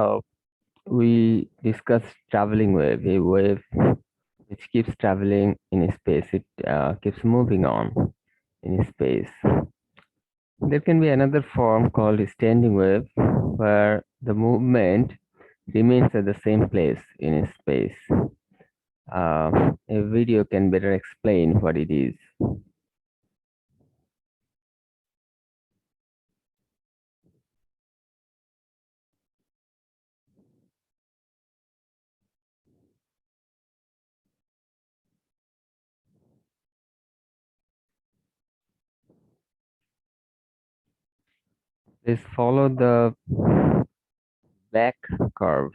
uh, we discussed traveling wave, a wave which keeps traveling in space. It keeps moving on in space. There can be another form called standing wave, where the movement remains at the same place in space. A video can better explain what it is. Let's follow the black curve.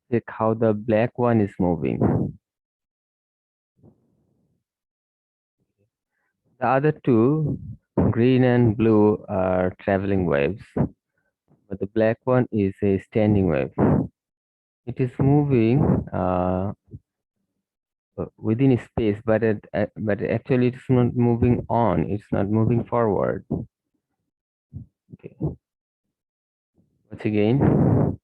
Check how the black one is moving. The other two, green and blue, are traveling waves, but the black one is a standing wave. It is moving within space, but actually it's not moving on. It's not moving forward. Okay. Once again.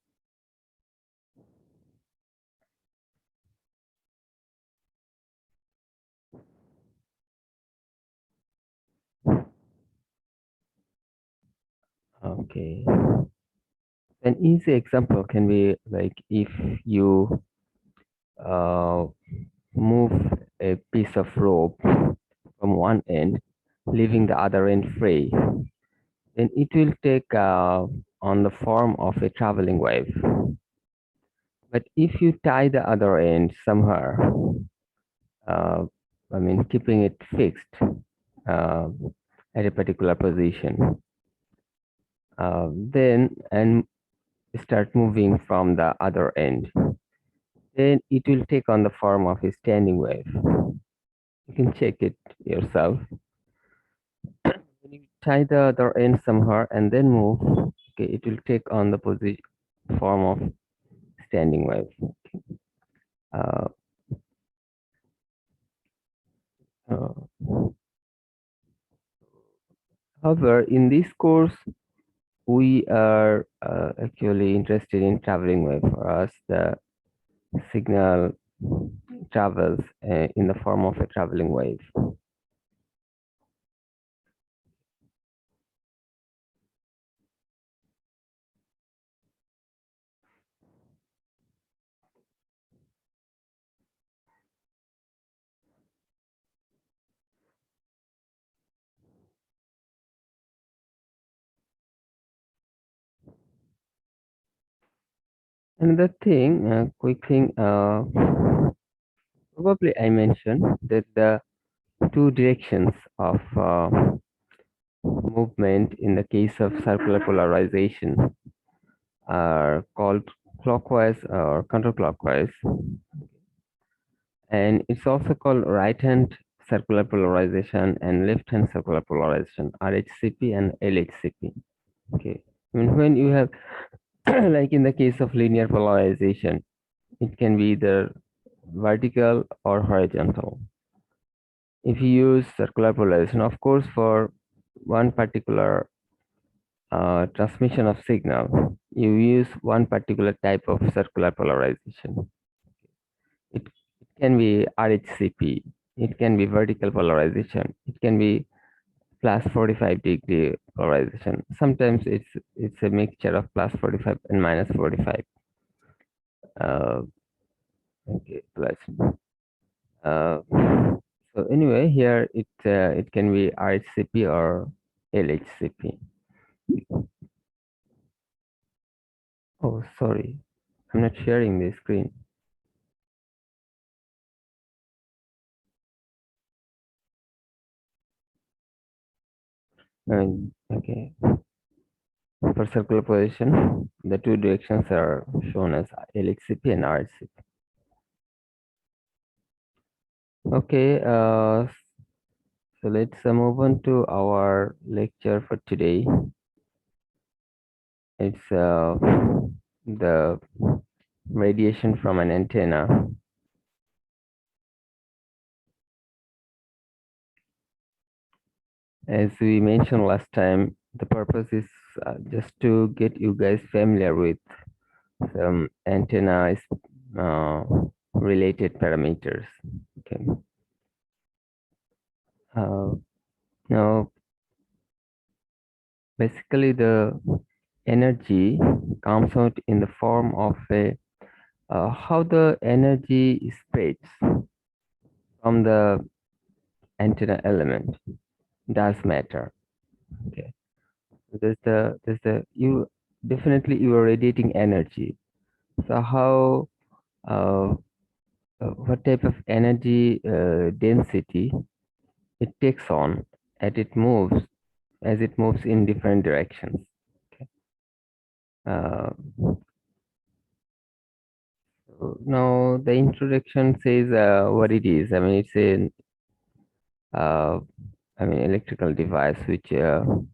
Okay. An easy example can be like if you uh, move a piece of rope from one end, leaving the other end free, then it will take on the form of a traveling wave. But if you tie the other end somewhere, uh, I mean, keeping it fixed uh, at a particular position, then and start moving from the other end, then it will take on the form of a standing wave. You can check it yourself. When you tie the other end somewhere and then move, okay, it will take on the position form of standing wave. Uh, uh, However, in this course, we are actually interested in traveling wave. For us, the signal travels in the form of a traveling wave. Another thing, quick thing, probably I mentioned that the two directions of movement in the case of circular polarization are called clockwise or counterclockwise, and it's also called right hand circular polarization and left hand circular polarization, RHCP and LHCP. Okay, I mean, when you have like in the case of linear polarization, it can be either vertical or horizontal. If you use circular polarization, of course, for one particular transmission of signal, you use one particular type of circular polarization. It can be RHCP, it can be vertical polarization, it can be plus 45-degree polarization. Sometimes it's a mixture of plus 45 and minus 45. Uh, okay, plus. Uh, so anyway, here it can be RHCP or LHCP. Oh, sorry, I'm not sharing the screen. Okay, for circular position, the two directions are shown as LHCP and RHCP. Okay, so let's move on to our lecture for today. It's the radiation from an antenna. as we mentioned last time, the purpose is just to get you guys familiar with some antenna uh, related parameters. Okay. Uh, Now, basically, the energy comes out in the form of a how the energy spreads from the antenna element does matter. Okay. There's the you definitely you are radiating energy. So how uh, what type of energy density it takes on as it moves in different directions. Okay. Uh, so now the introduction says what it is. I mean, it's an uh, electrical device which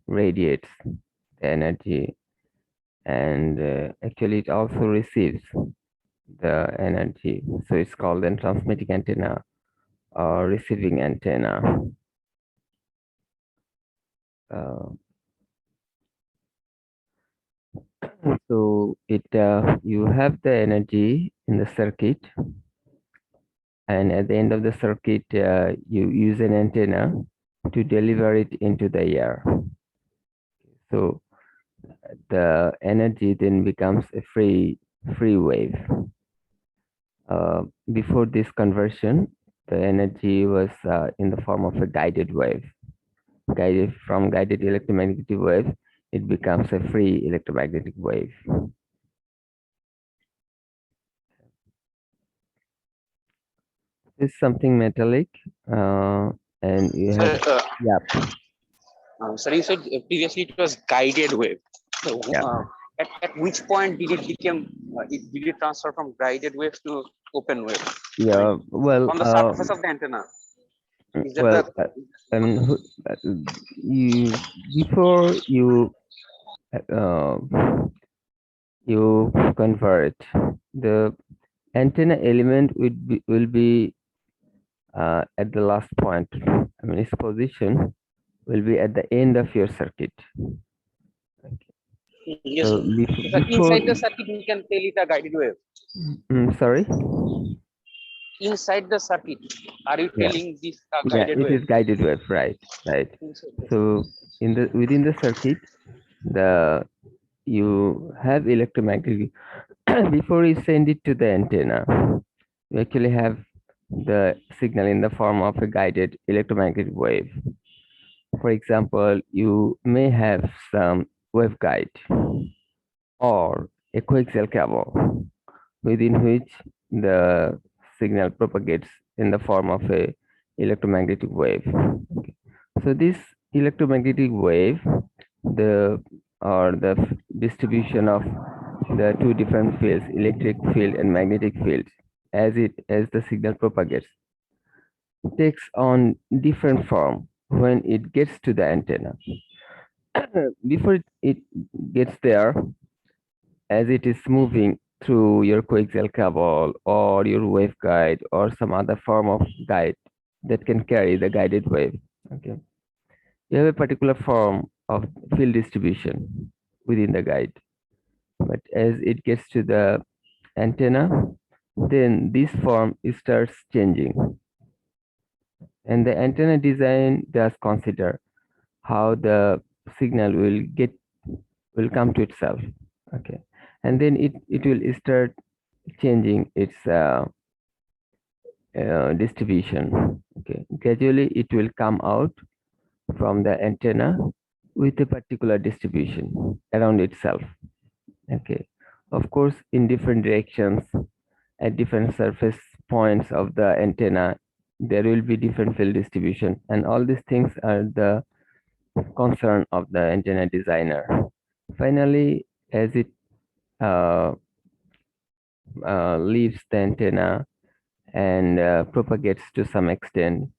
radiates the energy, and actually it also receives the energy. So it's called a transmitting antenna or receiving antenna. Uh, so it you have the energy in the circuit, and at the end of the circuit, you use an antenna to deliver it into the air. So the energy then becomes a free wave. Before this conversion, the energy was in the form of a guided wave. Guided electromagnetic wave, it becomes a free electromagnetic wave. This is something metallic, and you So, have, yeah, sir, you said previously it was guided wave. So, yeah, at which point did it become? Did it transfer from guided wave to open wave? I mean, yeah. Well, on the surface of the antenna. Is that well, the? I mean, you before uh, you convert the antenna element will be at the last point. I mean, its position will be at the end of your circuit. Okay. Yes, So sir. So before, inside the circuit, we can tell it a guided wave. sorry, Inside the circuit, are you yeah, telling this yeah, guided it wave? is guided wave, right, right. Inside the So in the within the circuit, the you have electromagnetic before you send it to the antenna. You actually have the signal in the form of a guided electromagnetic wave. For example, you may have some waveguide or a coaxial cable within which the signal propagates in the form of a electromagnetic wave. Okay. So this electromagnetic wave, the distribution of the two different fields, electric field and magnetic field, as the signal propagates, takes on different form when it gets to the antenna. Before it gets there, as it is moving through your coaxial cable or your waveguide or some other form of guide that can carry the guided wave. Okay, you have a particular form of field distribution within the guide, but as it gets to the antenna, then this form starts changing, and the antenna design does consider how the signal will come to itself. Okay, and then it will start changing its distribution. Okay, gradually it will come out from the antenna with a particular distribution around itself. Okay, of course, in different directions at different surface points of the antenna, there will be different field distribution, and all these things are the concern of the antenna designer. Finally, as it uh, leaves the antenna and propagates to some extent,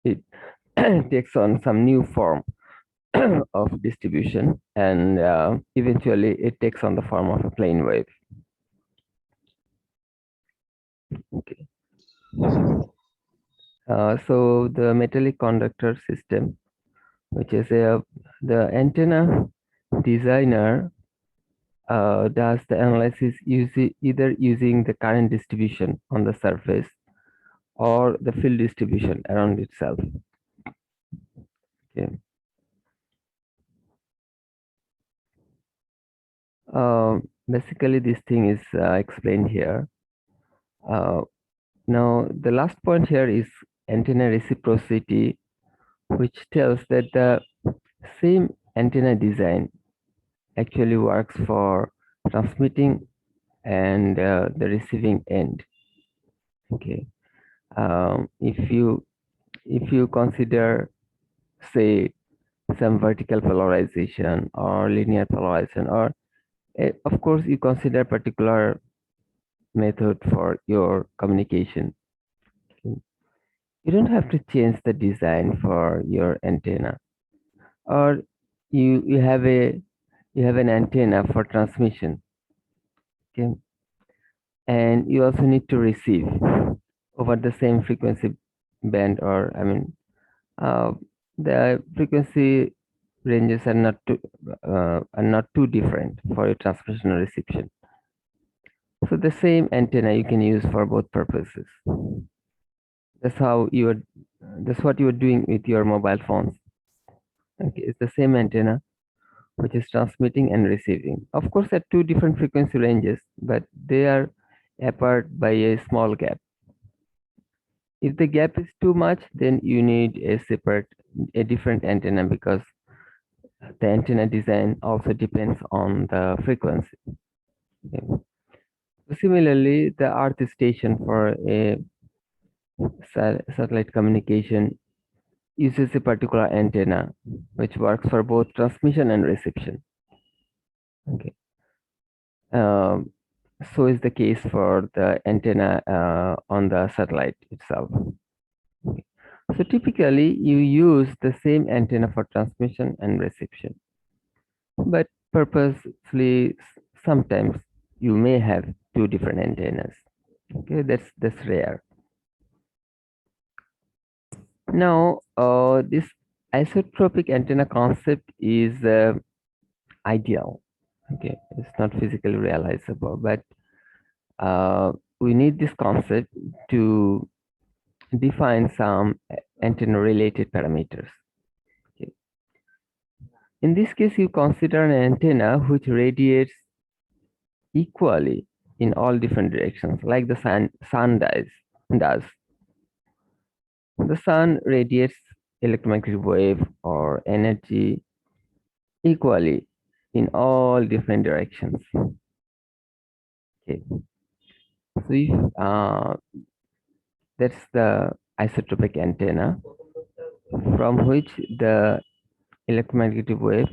it takes on some new form of distribution, and eventually it takes on the form of a plane wave. Okay. So the metallic conductor system which is the antenna designer does the analysis either using the current distribution on the surface or the field distribution around itself. Okay. Basically, this thing is explained here. Uh, Now, the last point here is antenna reciprocity, which tells that the same antenna design actually works for transmitting and the receiving end. Okay. If you consider, say, some vertical polarization or linear polarization, or of course you consider particular method for your communication, you don't have to change the design for your antenna, or you have an antenna for transmission. Okay, and you also need to receive over the same frequency band, or I mean, uh, the frequency ranges are not too different for your transmission or reception. So the same antenna you can use for both purposes. That's how you are. That's what you are doing with your mobile phones. Okay, it's the same antenna which is transmitting and receiving. Of course, at two different frequency ranges, but they are apart by a small gap. If the gap is too much, then you need a different antenna, because the antenna design also depends on the frequency. Okay. So similarly, the Earth station for a satellite communication uses a particular antenna which works for both transmission and reception. Okay. Um, so is the case for the antenna on the satellite itself. Okay. So typically you use the same antenna for transmission and reception, but purposely sometimes you may have two different antennas. Okay, that's rare. Now, this isotropic antenna concept is ideal. Okay, it's not physically realizable, but we need this concept to define some antenna related parameters. Okay. In this case, you consider an antenna which radiates equally in all different directions, like the sun does. The sun radiates electromagnetic wave or energy equally in all different directions. Okay. So if that's the isotropic antenna from which the electromagnetic wave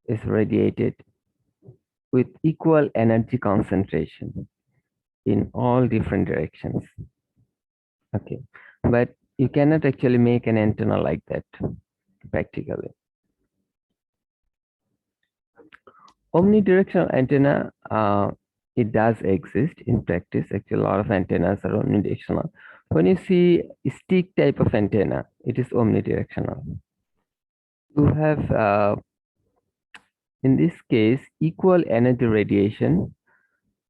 is radiated with equal energy concentration in all different directions. Okay, but you cannot actually make an antenna like that practically. Omnidirectional antenna, it does exist in practice. Actually, a lot of antennas are omnidirectional. When you see stick type of antenna, it is omnidirectional. You have, in this case, equal energy radiation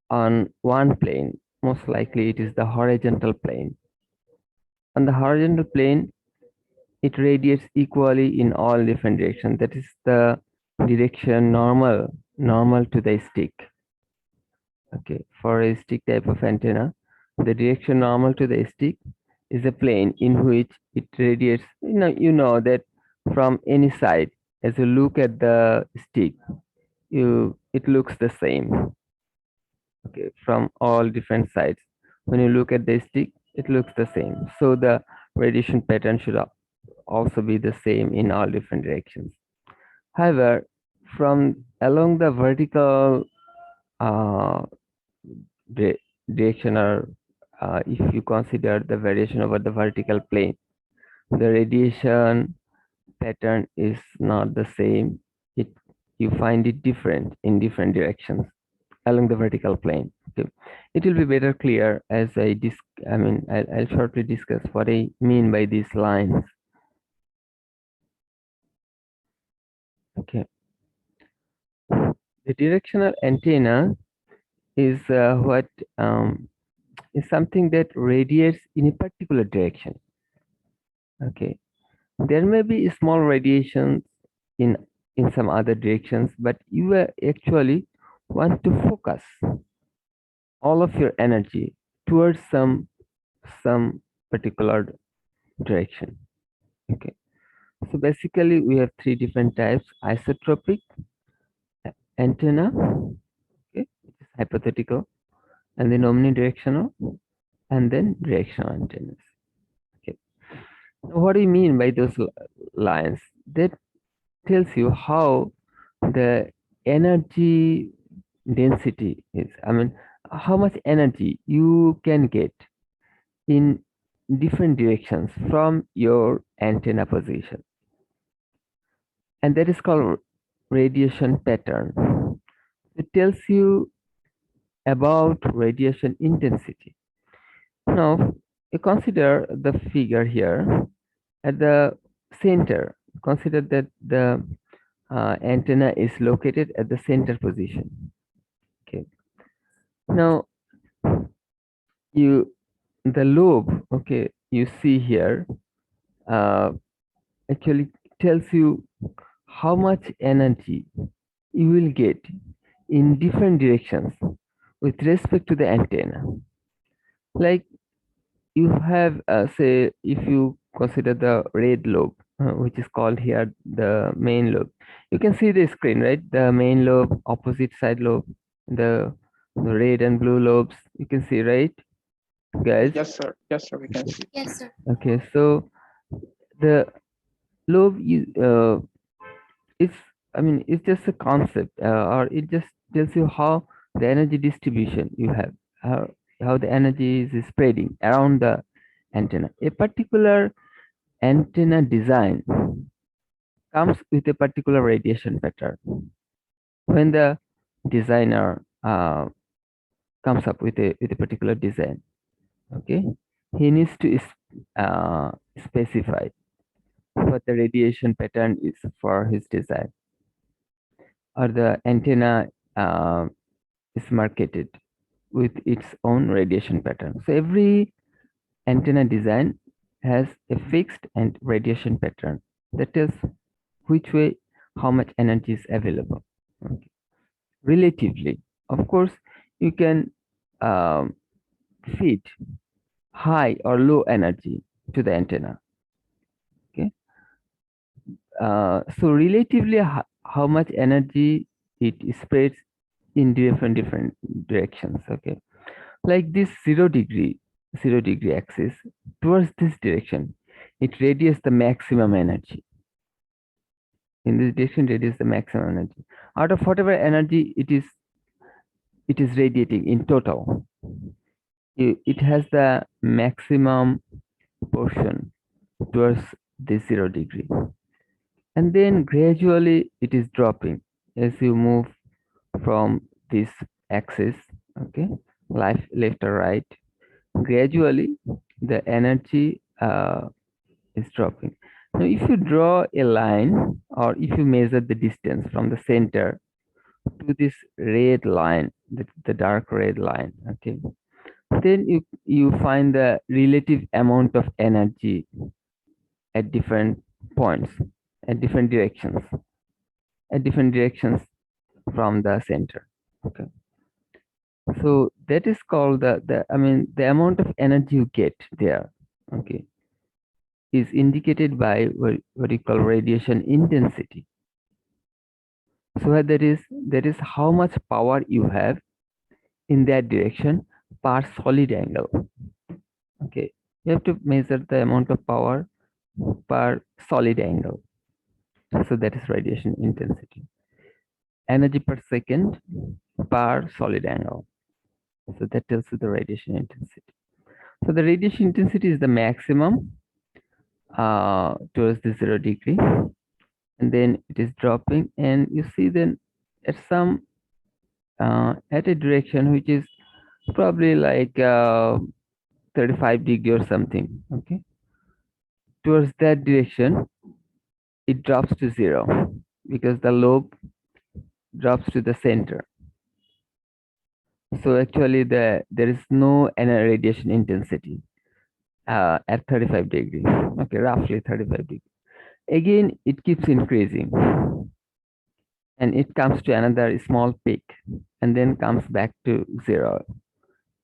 on one plane. Most likely it is the horizontal plane. On the horizontal plane, it radiates equally in all different directions. That is the direction normal to the stick. Okay, for a stick type of antenna, the direction normal to the stick is a plane in which it radiates. You know that from any side, as you look at the stick, it looks the same. Okay, from all different sides. When you look at the stick, it looks the same. So the radiation pattern should also be the same in all different directions. However, from along the vertical uh, direction, or if you consider the variation over the vertical plane, the radiation pattern is not the same. It You find it different in different directions along the vertical plane. Okay. It will be better clear as I'll shortly discuss what I mean by these lines. Okay, the directional antenna is what is something that radiates in a particular direction. Okay, there may be small radiations in some other directions, but you actually want to focus all of your energy towards some particular direction. Okay, so basically we have three different types: isotropic antenna, okay, which is hypothetical, and then omnidirectional, and then directional antennas. Okay, now what do you mean by those lines? That tells you how the energy density is. I mean, how much energy you can get in different directions from your antenna position, and that is called radiation pattern. It tells you about radiation intensity. Now, you consider the figure here at the center. Consider that the antenna is located at the center position. Okay. Now, you the lobe, okay, you see here, uh, actually tells you how much energy you will get in different directions with respect to the antenna. Like you have, say, if you consider the red lobe, which is called here the main lobe, you can see the screen, right? The main lobe, opposite side lobe, the red and blue lobes, you can see, right, guys? Yes, sir. Yes, sir. We can Okay. see. Yes, sir. Okay, so the lobe is, I mean, it's just a concept, or it just tells you how the energy distribution you have, how the energy is spreading around the antenna. A particular antenna design comes with a particular radiation pattern. When the designer comes up with a particular design, okay, he needs to uh, specify what the radiation pattern is for his design, or the antenna is marketed with its own radiation pattern. So every antenna design has a fixed and radiation pattern that tells which way how much energy is available. Okay. Relatively, of course, you can um, feed high or low energy to the antenna. Okay, so relatively, how much energy it spreads in different directions. Okay, like this 0 degree axis towards this direction, it radiates the maximum energy. In this direction, radiates the maximum energy out of whatever energy it is radiating in total. It has the maximum portion towards this 0 degree, and then gradually it is dropping as you move from this axis. Okay, left or right, gradually the energy is dropping. Now if you draw a line, or if you measure the distance from the center to this red line, the dark red line, okay, then you find the relative amount of energy at different points, at different directions, at different directions from the center. Okay, so that is called the I mean the amount of energy you get there, okay, is indicated by what you call radiation intensity. So that is how much power you have in that direction per solid angle. Okay, you have to measure the amount of power per solid angle. So that is radiation intensity. Energy per second per solid angle. So that tells you the radiation intensity. So the radiation intensity is the maximum towards the 0 degree, and then it is dropping, and you see then at some at a direction which is probably like 35 degree or something. Okay, towards that direction it drops to 0. because the lobe drops to the center. So actually there is no any radiation intensity at 35 degrees. Okay, roughly 35 degrees. Again, it keeps increasing and it comes to another small peak and then comes back to zero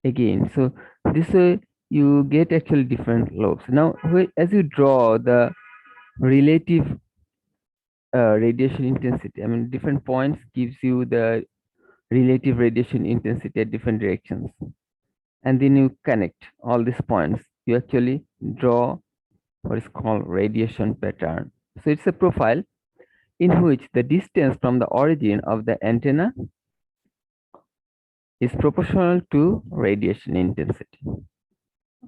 again. So this way you get actually different lobes. Now, as you draw the relative radiation intensity, I mean, different points gives you the relative radiation intensity at different directions. And then you connect all these points. You actually draw what is called radiation pattern. So it's a profile in which the distance from the origin of the antenna is proportional to radiation intensity.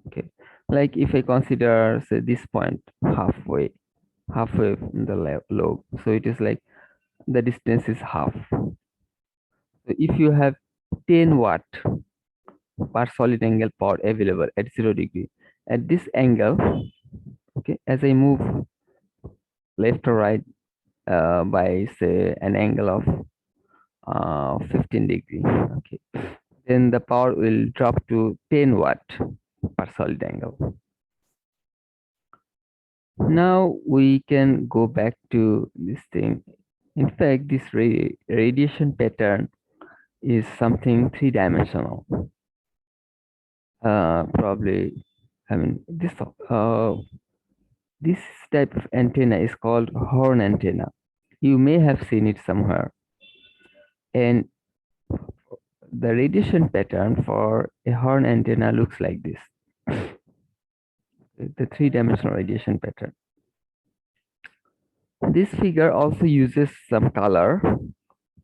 Okay, like if I consider say this point halfway from the lobe, so it is like the distance is half. So if you have 10 watt per solid angle power available at 0 degree at this angle, okay, as I move left or right by say an angle of 15 degree, okay, then the power will drop to 10 watt per solid angle. Now we can go back to this thing. In fact, this radiation pattern is something three-dimensional. Probably, I mean, this type of antenna is called horn antenna. You may have seen it somewhere. And the radiation pattern for a horn antenna looks like this. The three-dimensional radiation pattern. This figure also uses some color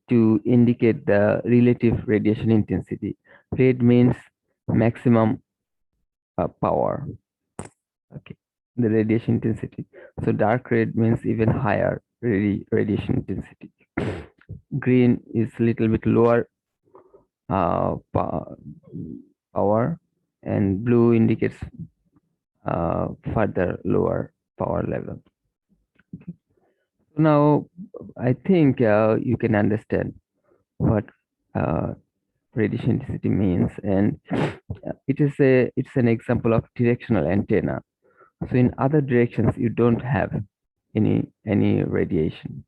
to indicate the relative radiation intensity. Red means maximum power. Okay, the radiation intensity. So dark red means even higher radiation intensity. Green is a little bit lower power, and blue indicates further lower power level. Now, I think you can understand what radiation intensity means, and it's an example of directional antenna. So in other directions, you don't have any radiation.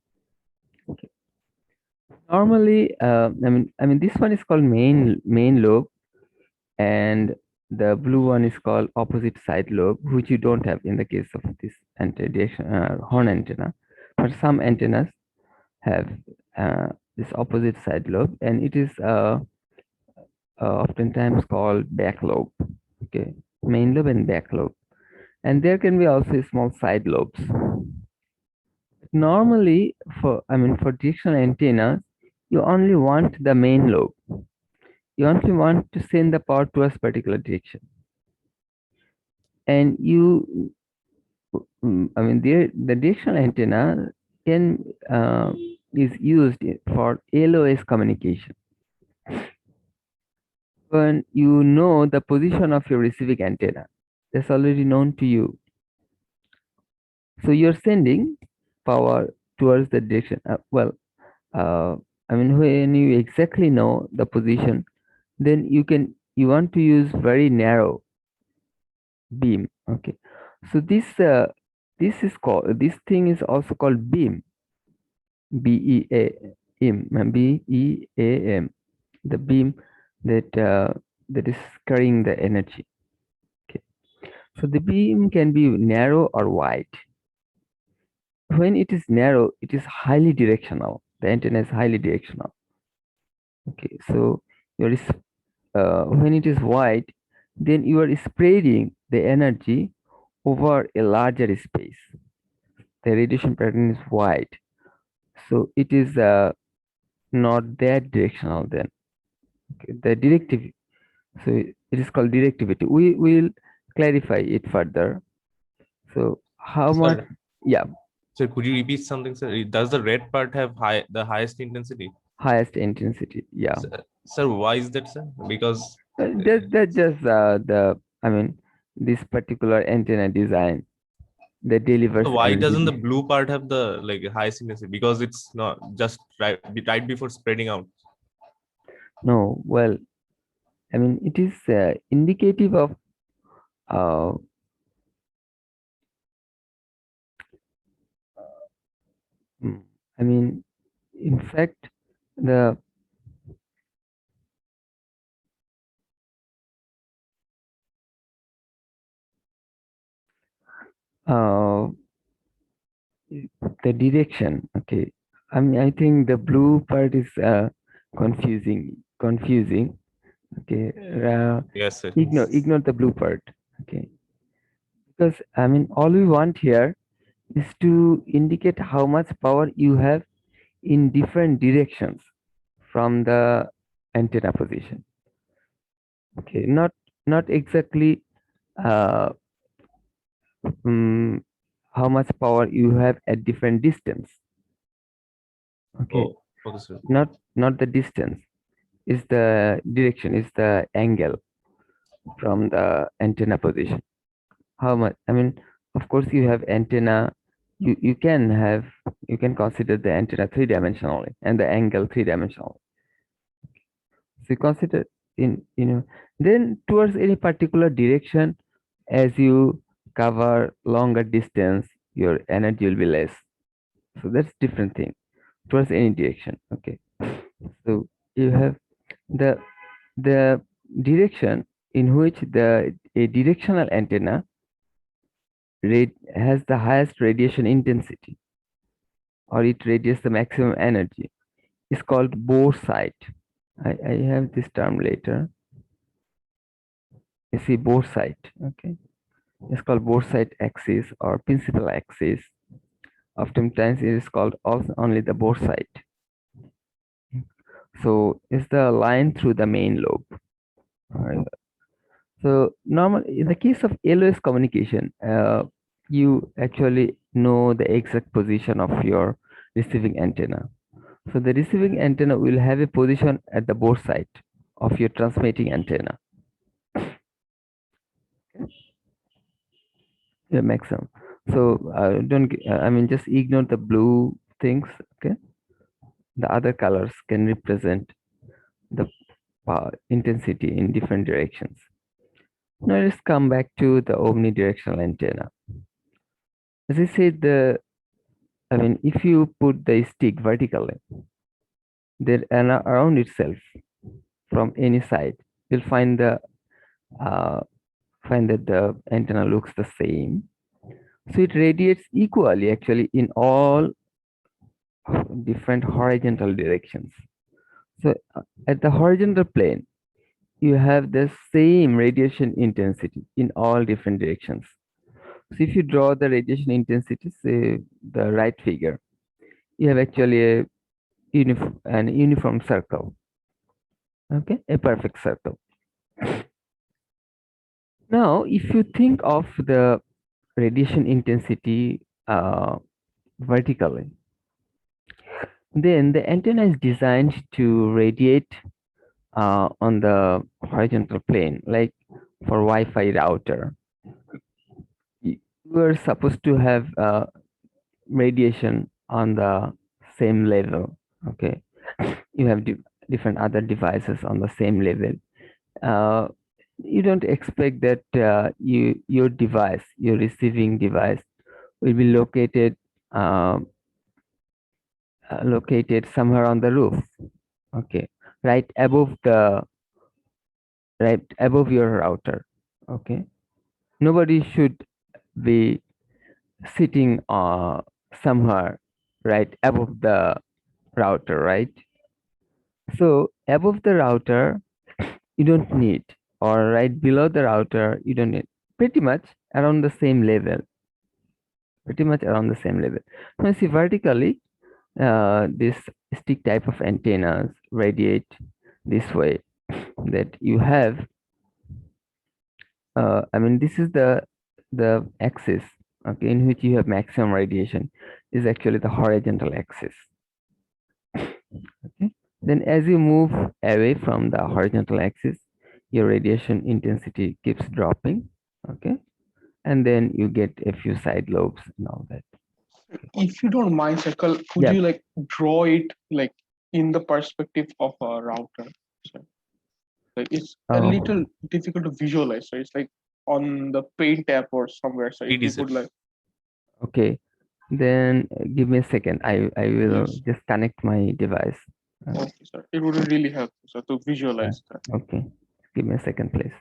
Okay. Normally, I mean, this one is called main lobe, and the blue one is called opposite side lobe, which you don't have in the case of this horn antenna. But some antennas have this opposite side lobe, and it is oftentimes called back lobe. Okay, main lobe and back lobe, and there can be also small side lobes. Normally, for directional antennas, you only want the main lobe. You only want to send the power towards particular direction, and the directional antenna can is used for LOS communication. When you know the position of your receiving antenna, that's already known to you. So you're sending power towards the direction. When you exactly know the position, then you want to use very narrow beam. Okay, so this thing is also called beam. BEAM, the beam that is carrying the energy. Okay, so the beam can be narrow or wide. When it is narrow, it is highly directional. The antenna is highly directional. Okay, so when it is wide, then you are spreading the energy over a larger space. The radiation pattern is wide, so it is not that directional then. Okay, the directivity, so it is called directivity. We will clarify it further. So how much? Sir, Yeah, so could you repeat something, sir? Does the red part have the highest intensity? highest intensity. Yeah. Sir, why is that, sir? Because That just this particular antenna design. that delivers So why doesn't the energy. blue part have the like highest intensity? Because it's not just right before spreading out. No, well, I mean, it is indicative of uh, mm, I mean, in fact, the uh, the direction. Okay, I mean, I think the blue part is confusing. Okay, Yes, it is. ignore the blue part. Okay, because I mean, all we want here is to indicate how much power you have in different directions from the antenna position. Okay, not exactly uh, um, how much power you have at different distance. Okay, Oh, okay, sir. not the distance, is the direction, is the angle from the antenna position. How much? I mean, of course, you have antenna. You can have, you can consider the antenna three-dimensionally and the angle three-dimensional. So you consider then towards any particular direction, as you cover longer distance, your energy will be less. So that's different thing towards any direction. Okay. So you have the the direction in which the a directional antenna has the highest radiation intensity, or it radiates the maximum energy, is called bore site. I have this term later. You see bore site. Okay. It's called bore site axis or principal axis. Oftentimes it is called also only the bore site. So it's the line through the main lobe. Alright. So normal in the case of LOS communication, you actually know the exact position of your receiving antenna. So the receiving antenna will have a position at the bore site of your transmitting antenna. Yeah, maximum. So don't I mean just ignore the blue things. Okay, the other colors can represent the intensity in different directions. Now let's come back to the omnidirectional antenna. As I said, I mean, if you put the stick vertically, then around itself from any side, you'll uh, find that the antenna looks the same. So it radiates equally actually in all different horizontal directions. So at the horizontal plane, you have the same radiation intensity in all different directions. So if you draw the radiation intensity, say the right figure, you have actually an uniform circle. Okay, a perfect circle. Now, if you think of the radiation intensity vertically, then the antenna is designed to radiate on the horizontal plane, like for Wi-Fi router. You are supposed to have radiation on the same level. Okay, you have different other devices on the same level. Uh, you don't expect that your device, your receiving device, will be um, located somewhere on the roof. Okay, right above your router. Okay, nobody should be sitting somewhere right above the router, right? So above the router, you don't need, or right below the router, you don't need. Pretty much around the same level. Pretty much around the same level. Now see vertically, this stick type of antennas radiate this way. That you have, I mean, this is the axis, okay, in which you have maximum radiation, is actually the horizontal axis. Okay. Then as you move away from the horizontal axis, your radiation intensity keeps dropping. Okay. and then you get a few side lobes and all that. If you don't mind, Circle, could Yeah. you like draw it like in the perspective of a router? So, like it's a Oh. little difficult to visualize. So it's like on the paint app or somewhere. So if you PDC. could like, Okay, then give me a second. I will Yes. just connect my device. Okay, sir, it would really help so to visualize that. Okay, give me a second, please.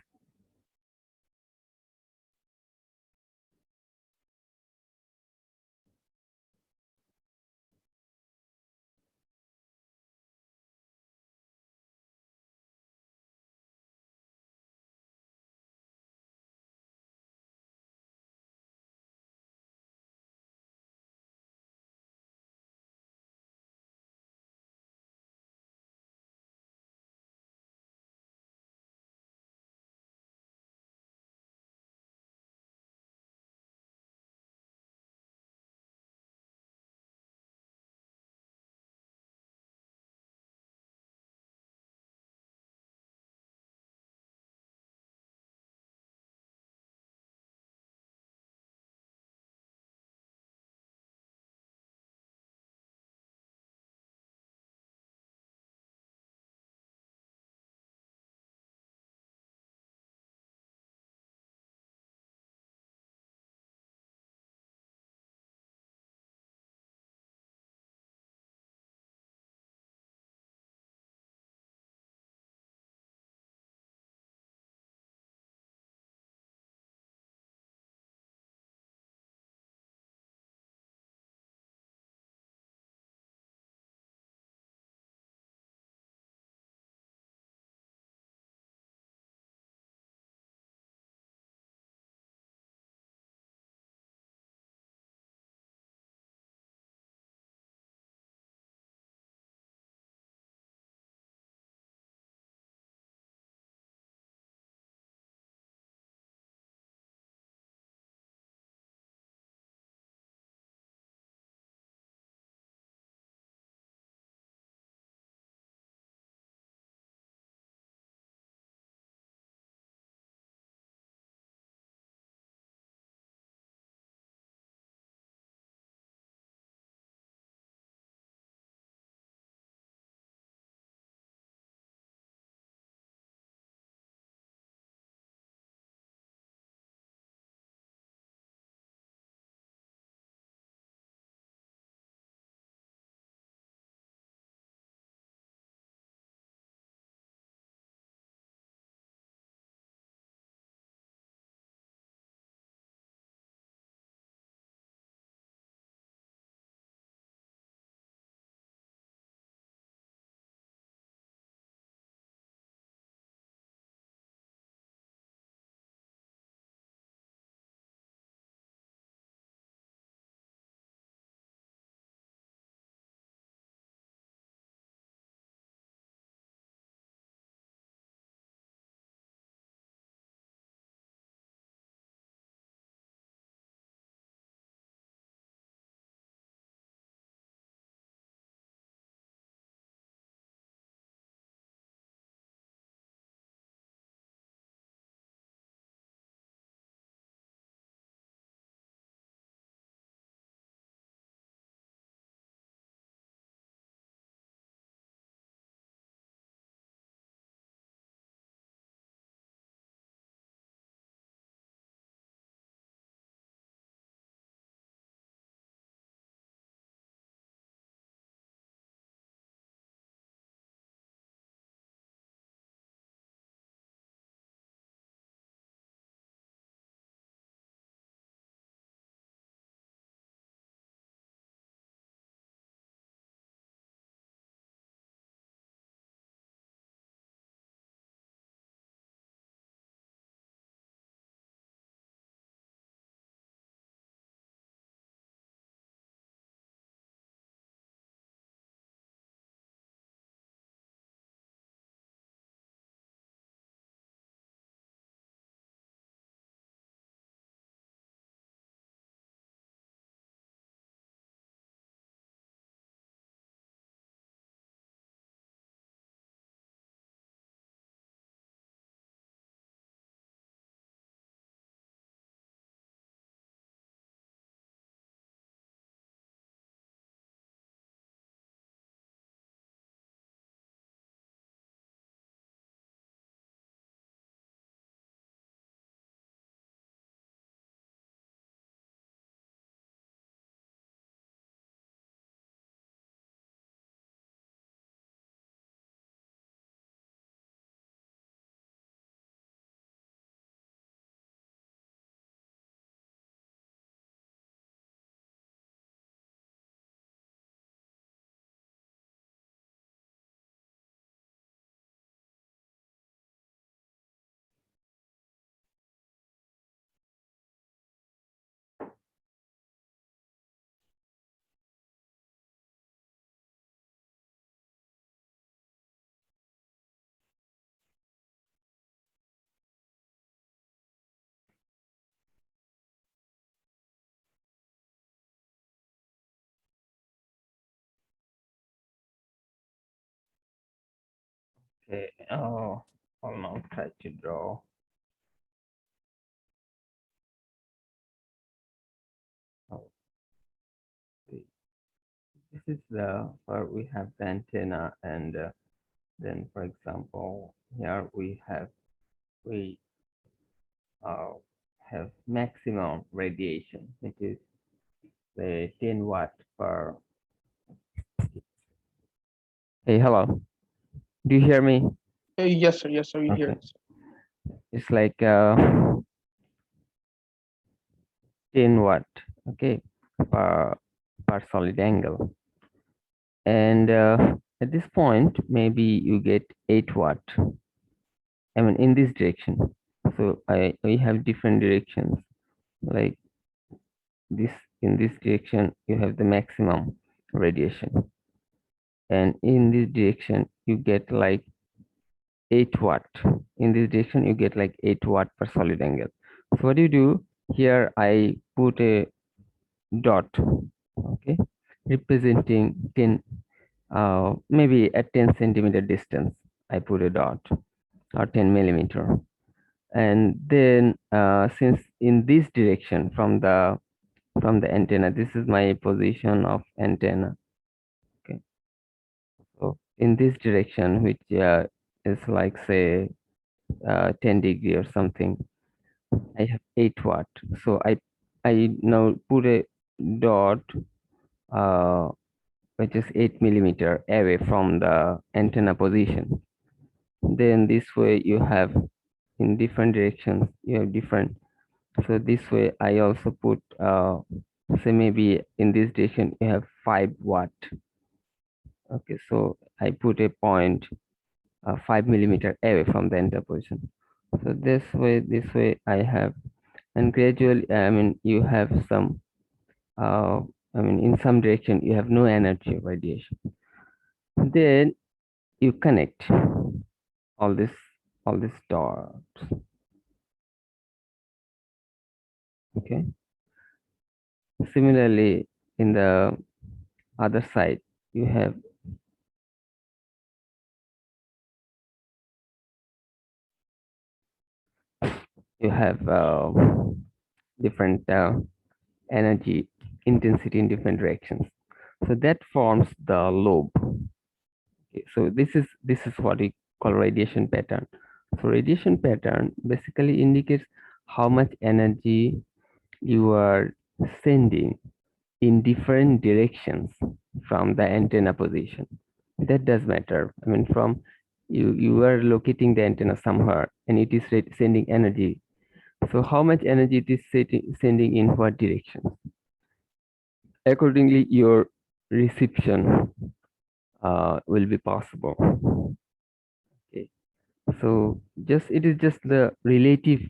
Okay, oh, I'll now try to draw. Oh, this is the where we have the antenna, and then, for example, here we uh, have maximum radiation, which is the 10 watt per. Hey, hello. Do you hear me? Yes, sir. Yes, sir. We hear Okay. it. It's like 10 watt, okay, per solid angle. And at this point, maybe you get 8 watt. I mean, in this direction. So we have different directions. Like this, in this direction, you have the maximum radiation. And in this direction, you get like 8 watt. In this direction, you get like 8 watt per solid angle. So what do you do? Here I put a dot, okay, representing 10, maybe at 10 centimeter distance. I put a dot or 10 millimeter. And then since in this direction from the antenna, this is my position of antenna. Okay, so in this direction, which is like say 10 degree or something, I have 8 watt. So I now put a dot uh, which is 8 millimeter away from the antenna position. Then this way you have in different directions, you have different. So this way I also put say maybe in this direction you have 5 watt. Okay, so I put a point 5 millimeter away from the antenna position. So this way I have, and gradually I mean you have some I mean in some direction you have no energy radiation. Then you connect all this dots. Okay, similarly in the other side you have different energy intensity in different directions, so that forms the lobe. Okay, so this is what we call radiation pattern. So radiation pattern basically indicates how much energy you are sending in different directions from the antenna position. That does matter. I mean, from you are locating the antenna somewhere and it is sending energy. So how much energy it is sending in what direction? Accordingly, your reception will be possible. Okay. So just it is just the relative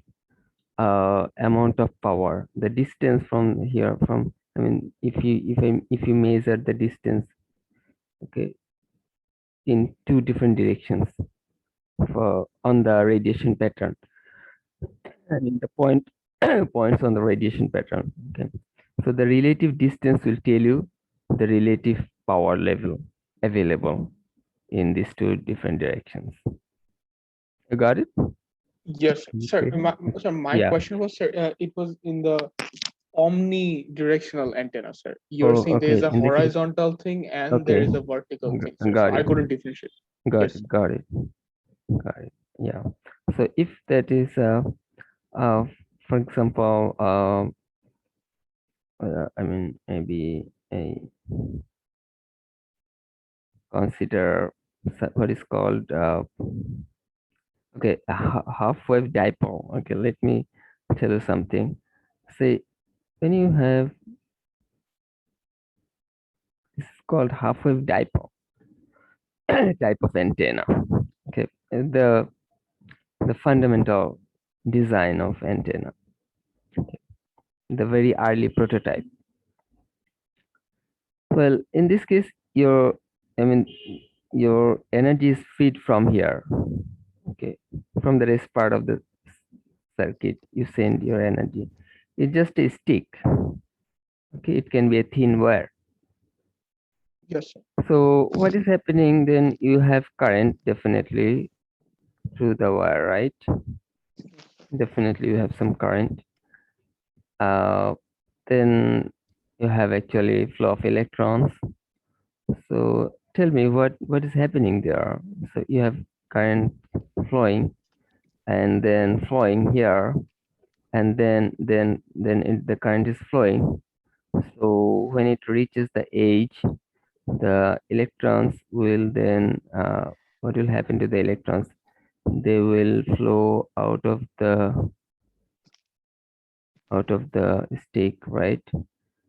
amount of power, the distance from here from. I mean, if you measure the distance, okay, in two different directions for on the radiation pattern. I mean the points on the radiation pattern. Okay, so the relative distance will tell you the relative power level available in these two different directions. You got it? Yes, sir. Okay. My Yeah. question was, sir, it was in the omnidirectional antenna, sir. You're Oh, saying there is okay. a In the case, horizontal thing and there okay, is a vertical thing, sir. So got I it, couldn't differentiate. got Yes, it, got it, got it. Yeah. So if that is uh, for example, I mean maybe a consider what is called okay, a half wave dipole. Okay, let me tell you something. Say when you have this is called half wave dipole type of antenna. Okay, the fundamental design of antenna, the very early prototype. Well, in this case, I mean, your energy is feed from here. Okay, from the rest part of the circuit, you send your energy. It's just a stick. Okay, it can be a thin wire. Yes, sir. So what is happening then? You have current definitely through the wire, right? Definitely you have some current. Then you have actually flow of electrons. So tell me what is happening there. So you have current flowing and then flowing here, and the current is flowing. So when it reaches the edge, the electrons will then what will happen to the electrons? They will flow out of the stick, right?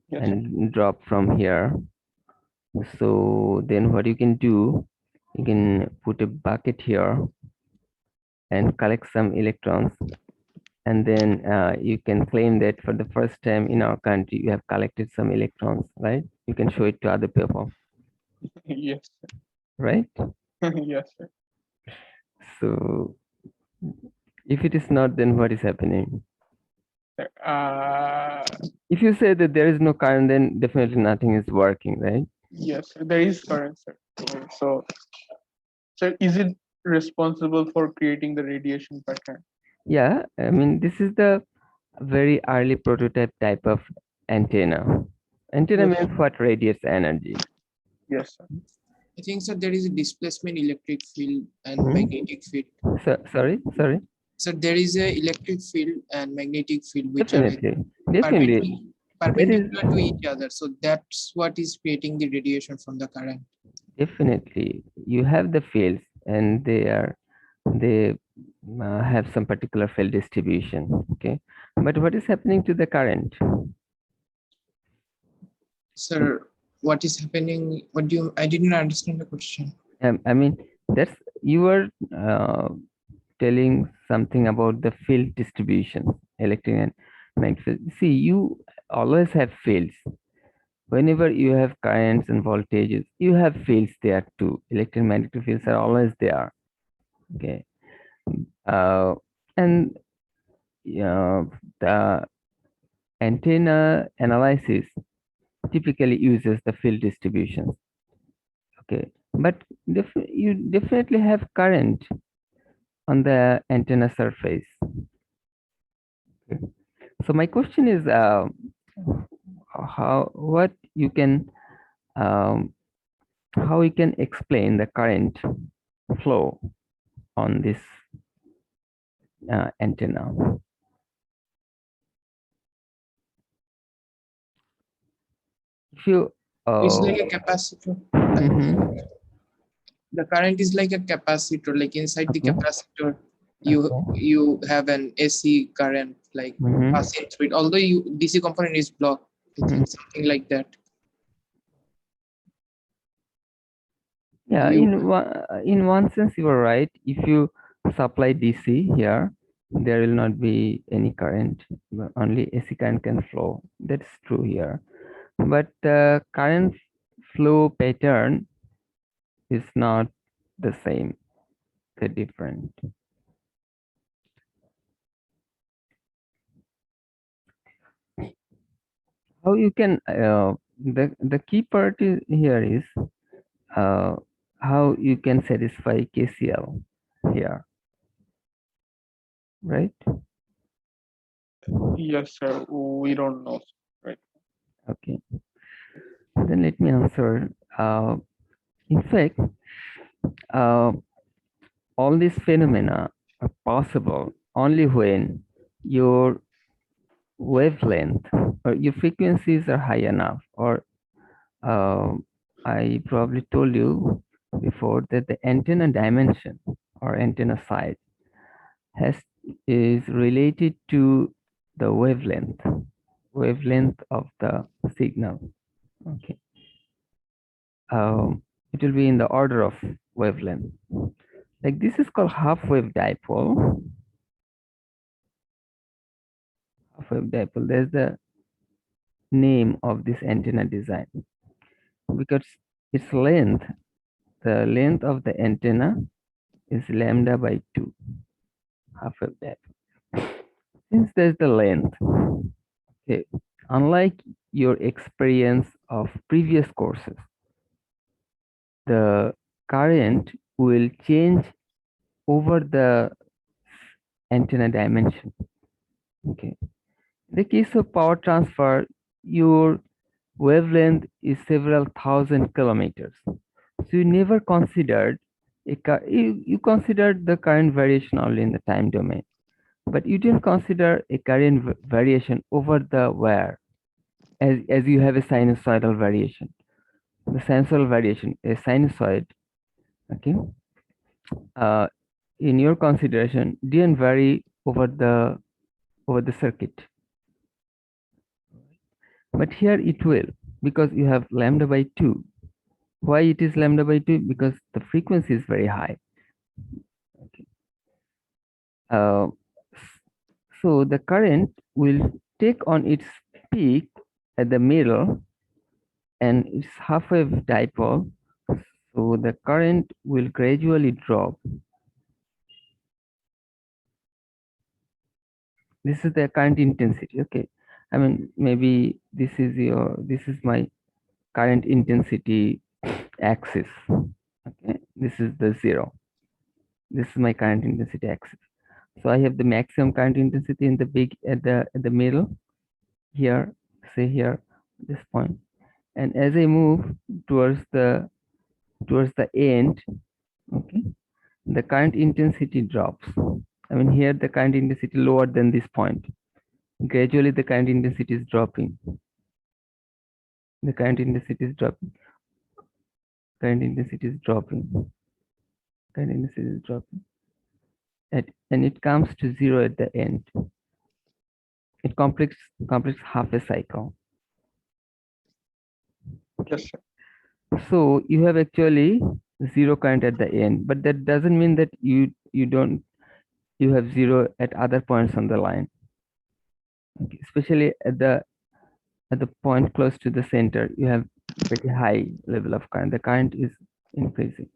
Yes, sir. And drop from here. So then what you can do, you can put a bucket here and collect some electrons, and then you can claim that for the first time in our country you have collected some electrons, right? You can show it to other people, Yes, right? sir. Yes, sir. So if it is not, then what is happening? Uh, If you say that there is no current, then definitely nothing is working, right? yes, sir. There is current, sir. So, sir, is it responsible for creating the radiation pattern? Yeah, I mean, this is the very early prototype type of antenna. Antenna Yes, means what radiates energy. yes, sir. I think so there is a displacement electric field and Hmm? magnetic field. So, sorry. So there is a electric field and magnetic field which are Definitely. There is perpendicular to each other. So that's what is creating the radiation from the current. definitely you have the fields, and they have some particular field distribution. Okay, but what is happening to the current? Sir, what is happening? What do you? I didn't understand the question. I mean, that's you are telling something about the field distribution, electric and magnetic field. See, you always have fields. Whenever you have currents and voltages, you have fields there too. Electric and magnetic fields are always there. Okay. Uh, and the antenna analysis typically uses the field distributions. Okay. But you definitely have current on the antenna surface. Okay. So my question is, what you can um, how you can explain the current flow on this antenna? If you It's like a capacitor. mhm, The current is like a capacitor. Like inside the okay, capacitor, you have an AC current like mhm, passing through it. Although you DC component is blocked, I think something like that. yeah, You in one sense you are right. If you supply DC here, there will not be any current, but only AC current can flow. That's true here. But the current flow pattern is not the same. They're different. How you can the key part here is uh, how you can satisfy KCL here, right? Yes, sir. We don't know, right? Okay, then let me answer. In fact, uh, all these phenomena are possible only when your wavelength or your frequencies are high enough, or I probably told you before that the antenna dimension or antenna size has is related to the wavelength of the signal. Okay, it will be in the order of wavelength. Like this is called half wave dipole. Half wave dipole. There's the name of this antenna design because its length, the length of the antenna is lambda by 2, half wave dipole. Since there's the length, okay, unlike your experience of previous courses, the current will change over the antenna dimension. Okay. In the case of power transfer, your wavelength is several thousand kilometers. So you never considered you considered the current variation only in the time domain, but you didn't consider a current variation over the wire as you have a sinusoidal variation. The sinusoidal variation, a sinusoid, okay, uh, in your consideration didn't vary over the circuit, but here it will, because you have lambda by 2. Why it is lambda by 2? Because the frequency is very high. Okay. So the current will take on its peak at the middle, and it's half-wave dipole, so the current will gradually drop. This is the current intensity. Okay, I mean, maybe this is my current intensity axis. Okay, this is the 0. This is my current intensity axis. So I have the maximum current intensity in the big at the middle here, say here, this point. And as I move towards the end, okay, the current intensity drops. I mean, here the current intensity lower than this point. Gradually the current intensity is dropping. The current intensity is dropping. Current intensity is dropping. Current intensity is dropping. And it comes to 0 at the end. It completes half a cycle. Yes, sir. So you have actually 0 current at the end, but that doesn't mean that you have 0 at other points on the line. Okay. Especially at the point close to the center, you have pretty high level of current. The current is increasing.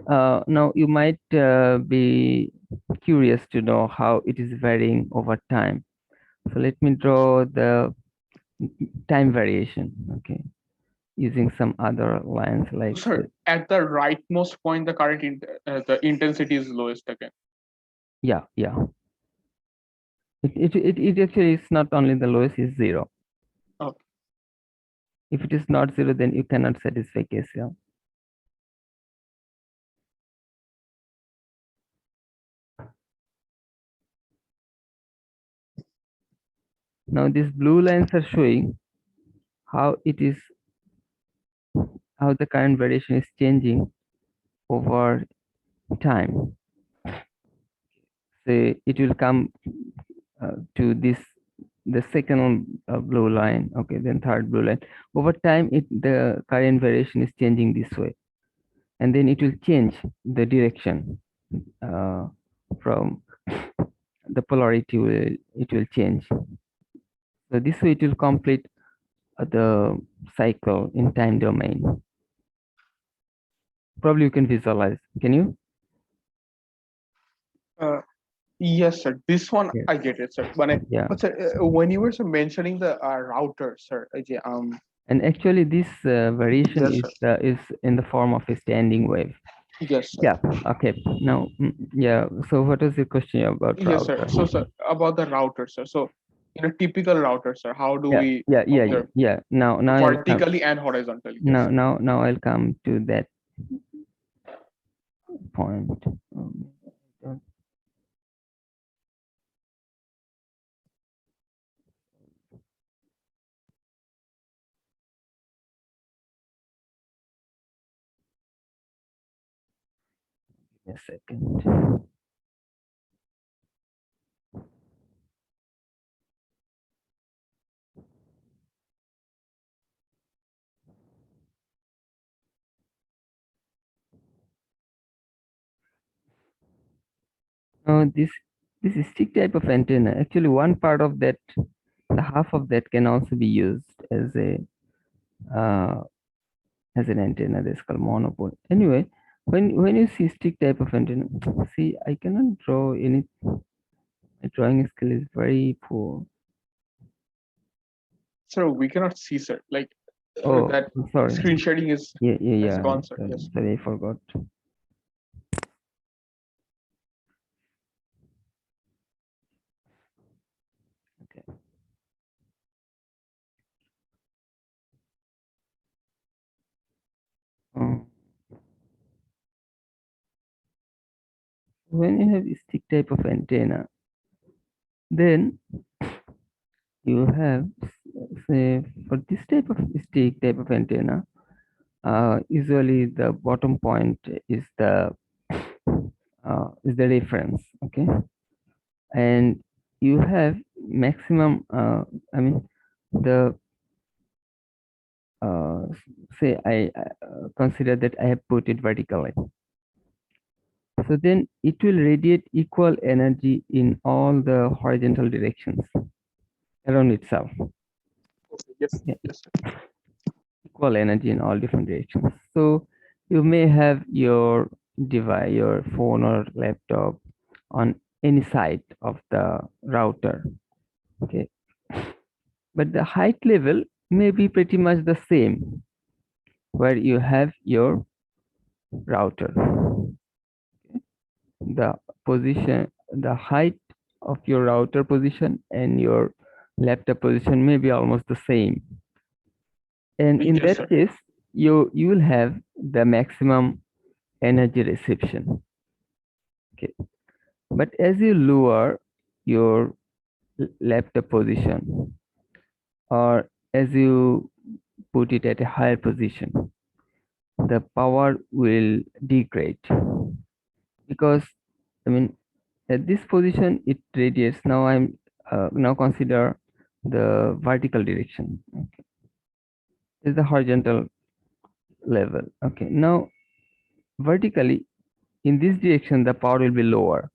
Now you might be curious to know how it is varying over time. So let me draw the time variation, okay, using some other lines like Sir, at the rightmost point, the intensity is lowest again. yeah. It actually is not only the lowest, is 0. Okay. If it is not 0, then you cannot satisfy KCL. Now these blue lines are showing how the current variation is changing over time. So it will come to the second blue line, okay, then third blue line. Over time, the current variation is changing this way, and then it will change the direction from the polarity will change. So this way it will complete the cycle in time domain. Probably you can visualize. Can you? Yes, sir. This one Yeah. I get it, sir. Yeah. But sir, when you were mentioning the router, sir, And actually, this variation yes, sir. is in the form of a standing wave. Yes, sir. Yeah. Okay. Now, yeah. So, what was your question about Yes, sir. router? So, sir, about the router, sir. So, in a typical router, sir, how do we observe Yeah. Now, I'll come. vertically and horizontally? Yes, sir. Now, I'll come to that point. A second. This stick type of antenna, actually one part of that, the half of that can also be used as a as an antenna. That's called monopole. Anyway, when you see stick type of antenna, see, I cannot draw any. My drawing skill is very poor. Sir, we cannot see, sir. Like Oh, that I'm sorry. screen sharing is Yeah. gone, sir. Sorry, Yes. sorry, I forgot. Okay. Um, when you have stick type of antenna, then you have, say, for this type of stick type of antenna, usually the bottom point is the reference. Okay, and you have maximum. I mean, the say I consider that I have put it vertically. So then it will radiate equal energy in all the horizontal directions around itself. Okay. Yes. Yeah, Yes, sir. equal energy in all different directions. So you may have your device, your phone or laptop on any side of the router. Okay. But the height level may be pretty much the same where you have your router. The position, the height of your router position and your laptop position may be almost the same. And in Yes, that sir. case, you will have the maximum energy reception. Okay. But as you lower your laptop position, or as you put it at a higher position, the power will degrade, because I mean at this position it radiates. Now I'm now consider the vertical direction. Okay, is the horizontal level. Okay, now vertically in this direction the power will be lower.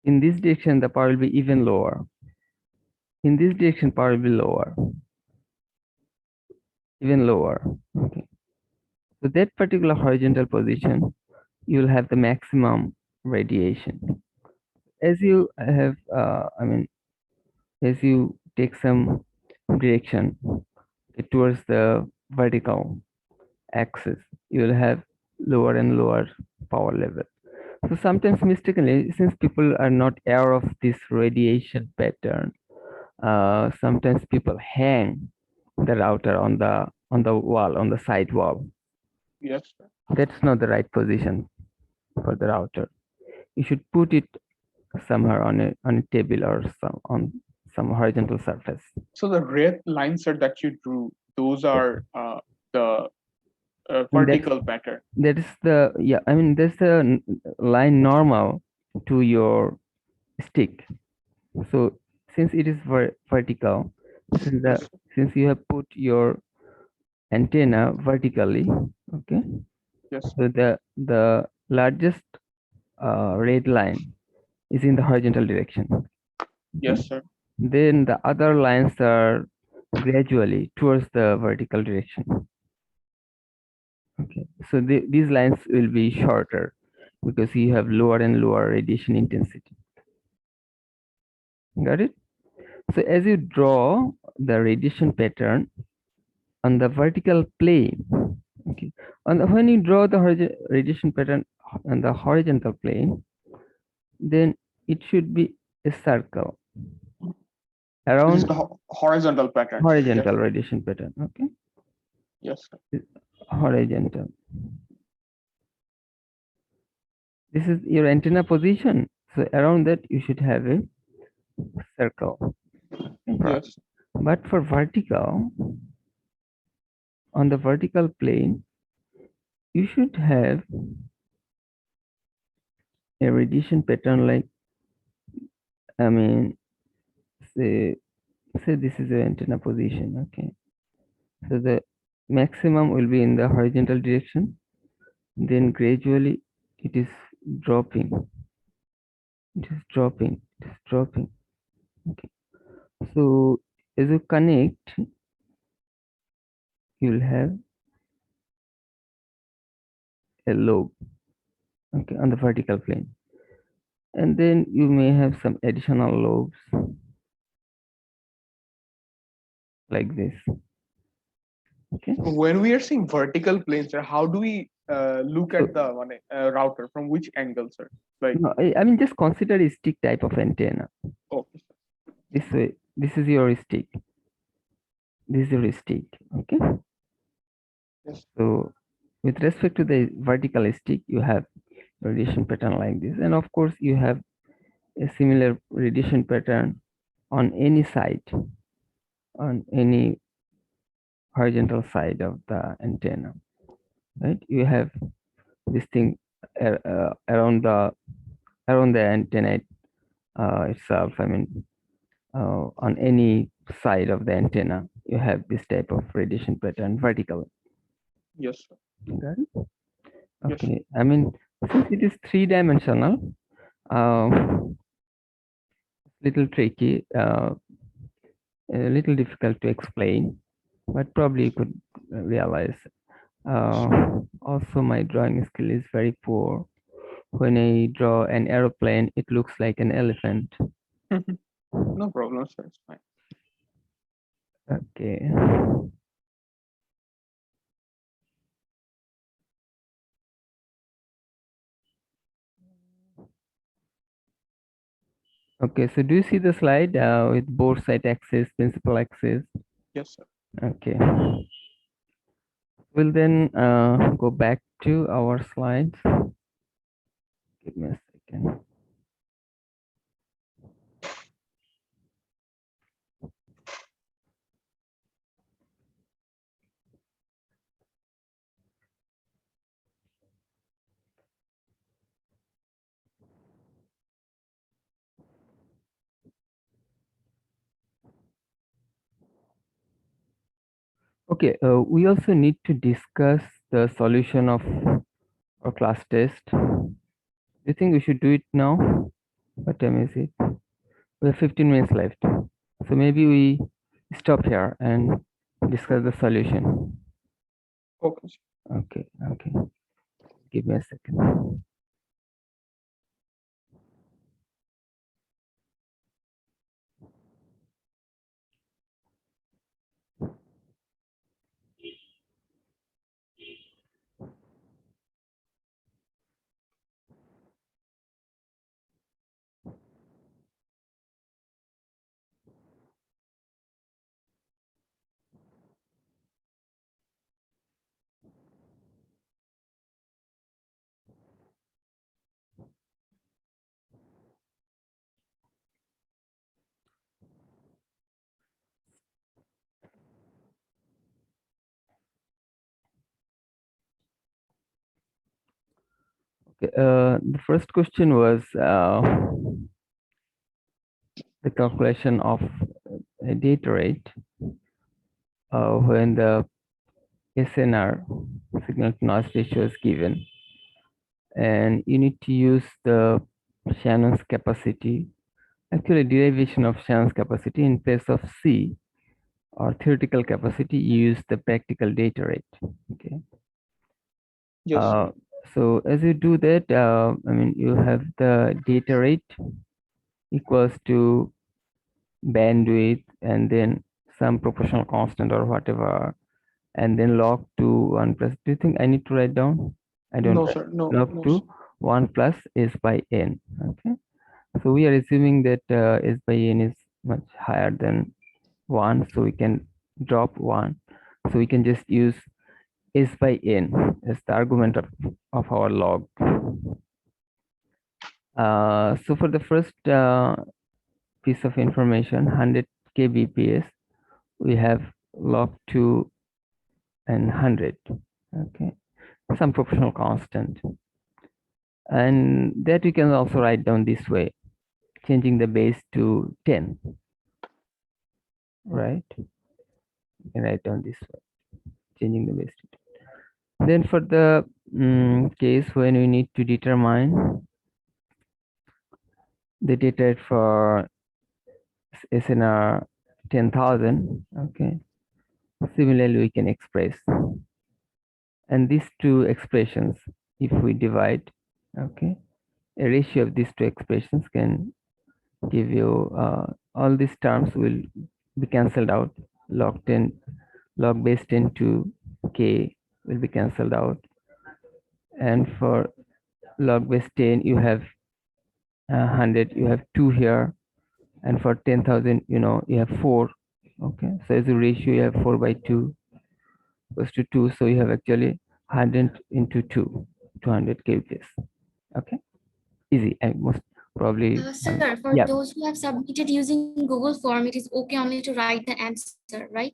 In this direction the power will be even lower. In this direction power will be lower, even lower. Okay, so that particular horizontal position you will have the maximum radiation. As you have I mean as you take some direction towards the vertical axis, you will have lower and lower power level. So sometimes mistakenly, since people are not aware of this radiation pattern, sometimes people hang the router on the wall, on the side wall. Yes, sir. That's not the right position for the router. You should put it somewhere on a table or some horizontal surface. So the red lines, sir, that you drew, those are the And that's vertical pattern. that is the, yeah, I mean that's the line normal to your stick. So since it is vertical, since the Yes, sir. since you have put your antenna vertically, okay, Yes, sir. so the largest red line is in the horizontal direction. Okay? Yes, sir. Then the other lines are gradually towards the vertical direction. Okay, so these lines will be shorter because you have lower and lower radiation intensity. Got it? So as you draw the radiation pattern on the vertical plane, okay, when you draw the radiation pattern on the horizontal plane, then it should be a circle This is around the horizontal pattern. horizontal Yes. radiation pattern. Okay, Yes, sir. horizontal. This is your antenna position. So around that you should have a circle. Yes. But for vertical, on the vertical plane, you should have a radiation pattern like, I mean, say this is the antenna position. Okay, so the maximum will be in the horizontal direction, then gradually it is dropping, it is dropping, it is dropping. Okay, so as you connect, you will have a lobe, okay, on the vertical plane, and then you may have some additional lobes like this. Okay. When we are seeing vertical planes, sir, how do we look at the router from which angle, sir? Like, No, I mean, just consider a stick type of antenna. okay, This way, this is your stick. This is your stick. Okay. yes, So with respect to the vertical stick, you have radiation pattern like this, and of course you have a similar radiation pattern on any side, on any horizontal side of the antenna, right? You have this thing around the antenna itself. I mean, on any side of the antenna, you have this type of radiation pattern vertical. yes, sir. Got it? Yes. Okay. I mean, since it is three-dimensional, little tricky, a little difficult to explain, but probably you could realize. Also, my drawing skill is very poor. When I draw an aeroplane, it looks like an elephant. No problem, sir. It's fine. Okay. Okay, so do you see the slide with both side axis, principal axis? Yes, sir. Okay. We'll then go back to our slides. Give me a second. Okay, we also need to discuss the solution of our class test. Do you think we should do it now? What time is it? We have 15 minutes left. So maybe we stop here and discuss the solution. Okay, sir. Okay, okay. Give me a second. Okay, the first question was the calculation of a data rate when the SNR, signal to noise ratio, is given, and you need to use the Shannon's capacity, actually derivation of Shannon's capacity. In place of C or theoretical capacity, you use the practical data rate. Okay. Yes. So as you do that, I mean, you have the data rate equals to bandwidth and then some proportional constant or whatever, and then log to 1 plus. Do you think I need to write down? I don't. No, sir. No. Log No, to sir. 1 plus S by N. Okay. So we are assuming that S by N is much higher than 1, so we can drop 1. So we can just use S by N as the argument of our log. So for the first piece of information, 100 kbps, we have log 2 and 100. Okay, some proportional constant. And that we can also write down this way, changing the base to 10. Right? You can write down this way, changing the base to 10. Then for the case when we need to determine the data rate for SNR 10,000, okay, similarly we can express, and these two expressions, if we divide, okay, a ratio of these two expressions can give you all these terms will be cancelled out. Log 10 log base 10 to k will be cancelled out. And for log base 10, you have 100, you have 2 here. And for 10,000, you have 4. Okay, so as a ratio, you have 4 by 2 goes to 2. So you have actually 100 into 2, 200 kbps. Okay, easy. And most probably, Sir, for yeah. those who have submitted using Google form, it is okay only to write the answer, right?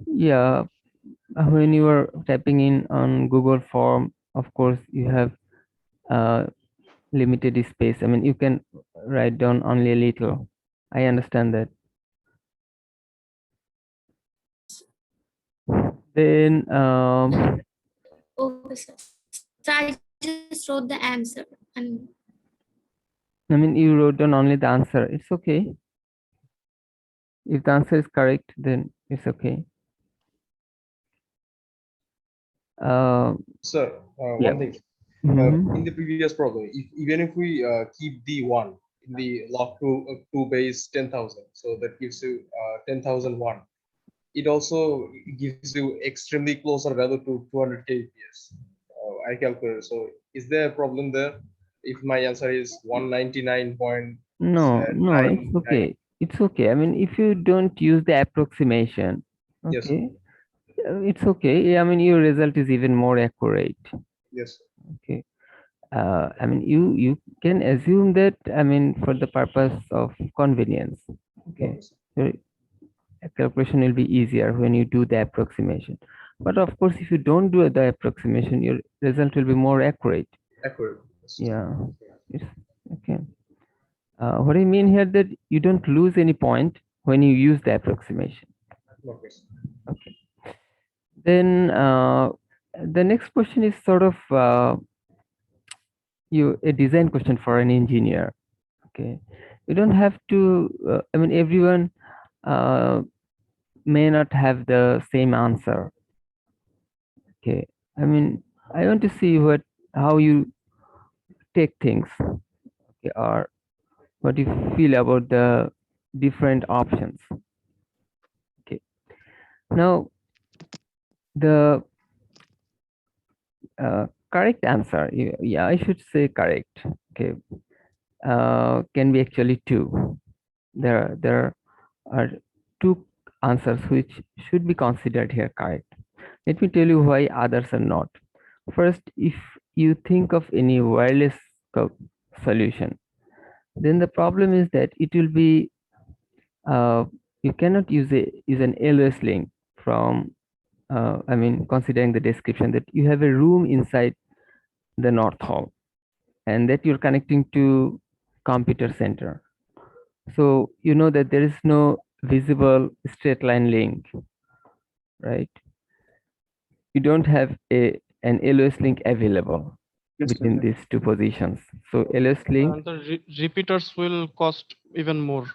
Yeah, when you are typing in on Google form, of course, you have limited space. I mean, you can write down only a little. I understand that. Then, Okay, sir. So I just wrote the answer and I mean, you wrote down only the answer. It's okay. If the answer is correct, then it's okay. Sir, Yeah. one thing. Mhm. In the previous problem, even if we keep the one in the log two base 10,000, so that gives you 10,001. It also gives you extremely closer value to 200 kbps. I calculated. So is there a problem there? If my answer is 199.999, No, it's okay. It's okay. I mean, if you don't use the approximation, yes, okay, it's okay. I mean, your result is even more accurate. yes, Okay. I mean, you can assume that. I mean, for the purpose of convenience. Okay. Your calculation will be easier when you do the approximation. But of course, if you don't do the approximation, your result will be more accurate. accurate. Yes. Yeah. It's okay. What I mean here that you don't lose any point when you use the approximation. Okay. Okay. Then the next question is sort of a design question for an engineer. Okay, you don't have to. I mean, everyone may not have the same answer. Okay, I mean, I want to see how you take things, okay, or what you feel about the different options. Okay, now the correct answer, yeah, I should say correct. Okay, can be actually two. There are two answers which should be considered here correct. Let me tell you why others are not. First, if you think of any wireless solution, then the problem is that it will be you cannot use an LOS link from I mean, considering the description that you have a room inside the North Hall and that you're connecting to computer center. So you know that there is no visible straight line link, right? You don't have an LOS link available Yes, sir. between these two positions. So LOS link. And the repeaters will cost even more.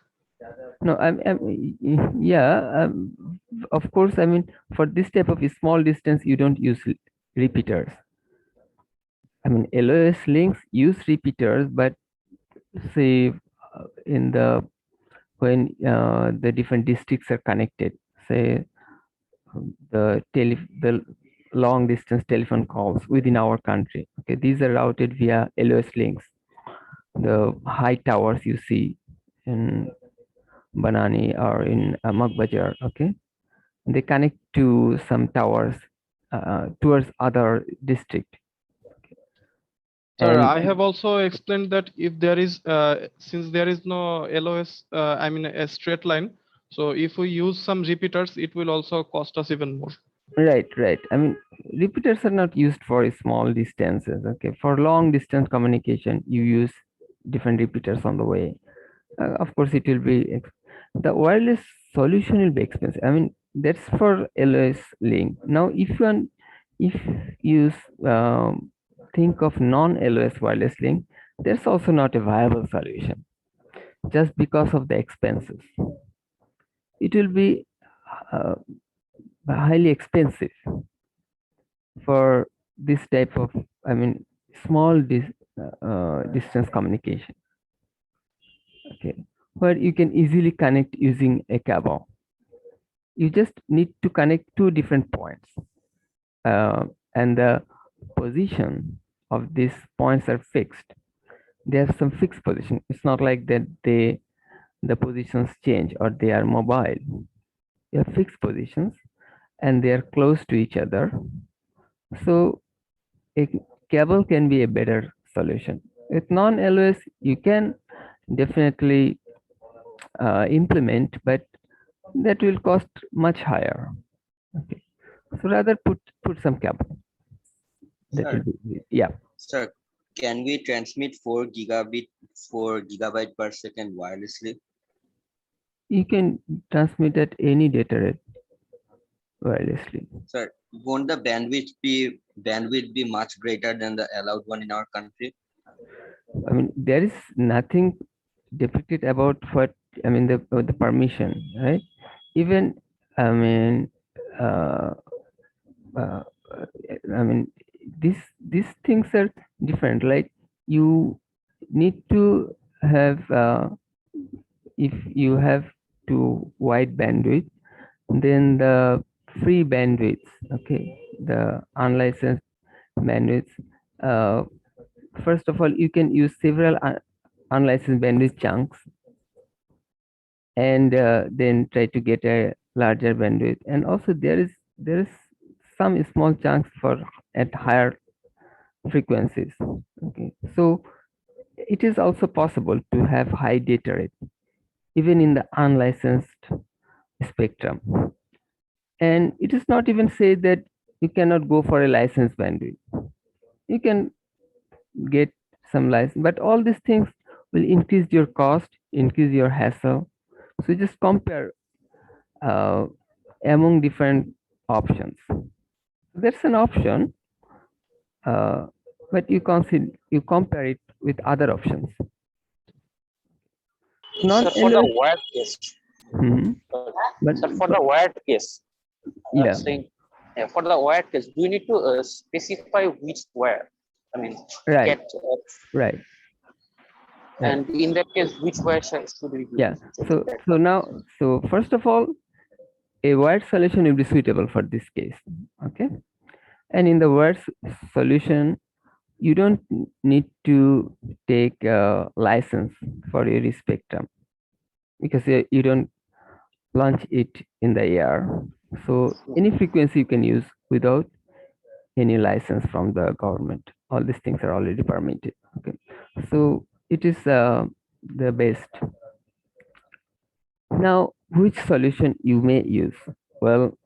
No, yeah, of course. I mean, for this type of a small distance, you don't use repeaters. I mean, LOS links use repeaters, but say in the when the different districts are connected, say the long distance telephone calls within our country. Okay, these are routed via LOS links. The high towers you see in Banani or in Magbajar, okay, they connect to some towers towards other district. Sir, And I have also explained that if there is, since there is no LOS, I mean a straight line, so if we use some repeaters, it will also cost us even more. right. I mean, repeaters are not used for small distances. Okay, for long distance communication, you use different repeaters on the way. Of course, it will be the wireless solution will be expensive. I mean, that's for LOS link. Now, if you think of non-LOS wireless link, that's also not a viable solution just because of the expenses. It will be uh, highly expensive for this type of, I mean, small distance communication. Okay, where you can easily connect using a cable. You just need to connect two different points, and the position of these points are fixed. They have some fixed position. It's not like that the positions change or they are mobile. They have fixed positions and they are close to each other. So a cable can be a better solution. With non-LOS, you can definitely implement, but that will cost much higher. Okay, so rather put some cable. That Sir, will be, yeah. sir, can we transmit 4 gigabyte per second wirelessly? You can transmit at any data rate wirelessly. Sir, won't the bandwidth be much greater than the allowed one in our country? I mean, there is nothing depicted about what, I mean, the permission, right? Even, I mean, uh, uh, I mean, these things are different. Like you need to have, if you have to wide bandwidth, then the free bandwidth, okay, the unlicensed bandwidth. First of all, you can use several unlicensed bandwidth chunks, and then try to get a larger bandwidth. And also there is some small chunks for at higher frequencies. Okay, so it is also possible to have high data rate even in the unlicensed spectrum. And it is not even said that you cannot go for a licensed bandwidth. You can get some license, but all these things will increase your cost, increase your hassle. So just compare among different options. That's an option, but you compare it with other options. Sir, for the wired case. Mhm. But Sir, for the wired case, yeah, saying, for the wired case, do you need to specify which wire? I mean, right, get, right. and in that case, which wire should we use? Yeah. So first of all, a wired solution will be suitable for this case. Okay. And in the wired solution, you don't need to take a license for your spectrum because you don't launch it in the air. So any frequency you can use without any license from the government. All these things are already permitted. Okay. So it is the best. Now, which solution you may use? Well,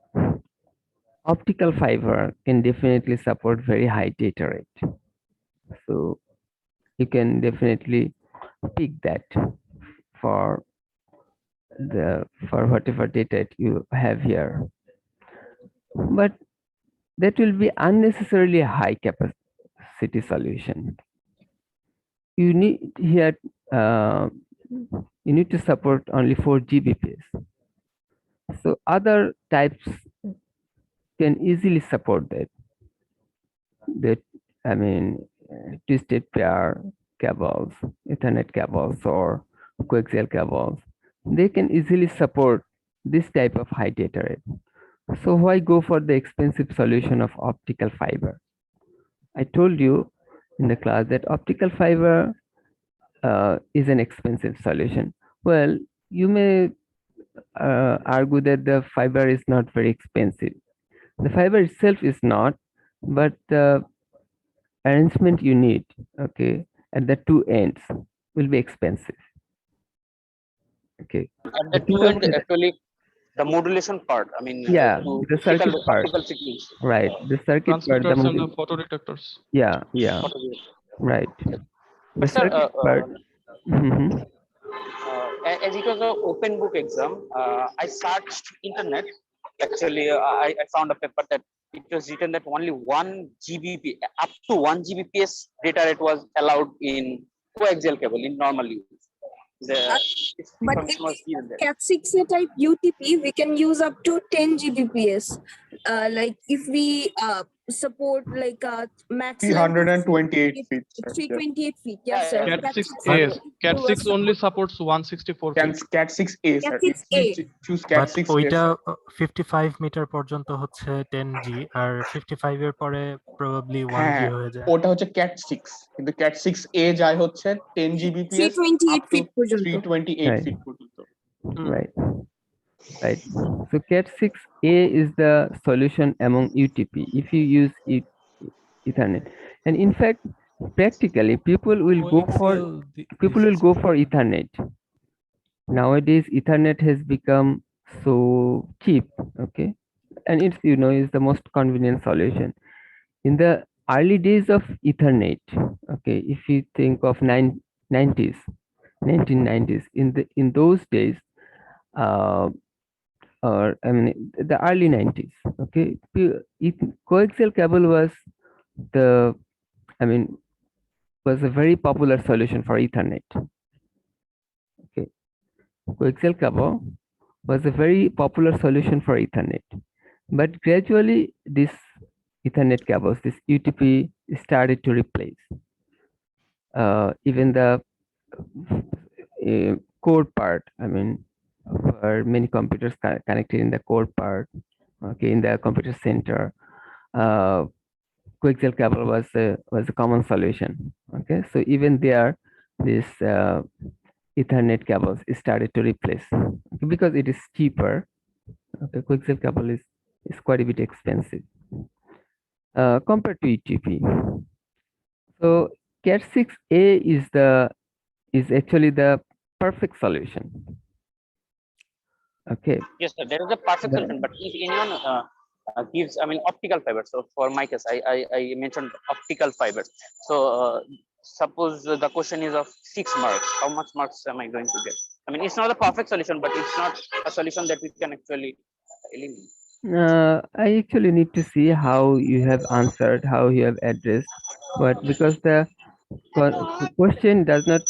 optical fiber can definitely support very high data rate. So you can definitely pick that for whatever data you have here. But that will be unnecessarily high capacity solution. You need here you need to support only 4 Gbps. So other types can easily support that. I mean, twisted pair cables, Ethernet cables, or coaxial cables. They can easily support this type of high data rate. So why go for the expensive solution of optical fiber? I told you in the class that optical fiber is an expensive solution. Well, you may argue that the fiber is not very expensive. The fiber itself is not, but the arrangement you need, okay, at the two ends will be expensive. Okay. At the two end, actually, the modulation part. I mean, Yeah, to the circuit part. optical frequency. Right, the circuit part. Transmitters and the photodetectors. Yeah, yeah, right. The But sir, circuit part. Mhm. as it was an open book exam, I searched internet. Actually, I found a paper that it was written that only 1 Gbp, up to 1 Gbps data rate was allowed in coaxial cable in normal use. But if Cat6A type UTP, we can use up to 10 Gbps. Like if we support like max length is 328 feet, sir. Yes. 328 feet. Yeah, Yes, sir. yeah, Cat Cat 6A, 6 Cat was 6 only support- supports 164 feet. Cat 6A, Cat sir. 6A. Choose Cat but 6A, ওইটা sir. 55 metre পর্যন্ত হচ্ছে 10G আর 55 এর পরে probably 1G হ্যাঁ, হয়ে যায়। ওটা হচ্ছে Cat 6, কিন্তু Cat 6A যায় হচ্ছে 10 Gbps 328 up to feet পর্যন্ত। 328 Right. feet পর্যন্ত। Right. Right. So Cat 6A is the solution among UTP if you use Ethernet. And in fact, practically people will go for Ethernet. Nowadays, Ethernet has become so cheap, okay, and it's is the most convenient solution. In the early days of Ethernet, okay, if you think of 1990s, in those days, or I mean the early 90s, okay, coaxial cable was the I mean was a very popular solution for Ethernet. Okay, coaxial cable was a very popular solution for Ethernet, but gradually this Ethernet cables, this UTP, started to replace even the core part. I mean, for many computers connected in the core part, okay, in the computer center, coaxial cable was a common solution. Okay, so even there, this Ethernet cables started to replace, okay, because it is cheaper. Okay, coaxial cable is quite a bit expensive compared to UTP. So Cat 6A is actually the perfect solution. Okay. Yes, sir. There is a perfect solution, but if anyone gives, I mean, optical fiber. So for my case, I mentioned optical fiber. So suppose the question is of 6 marks. How much marks am I going to get? I mean, it's not a perfect solution, but it's not a solution that we can actually eliminate. I actually need to see how you have answered, how you have addressed, but because the question does not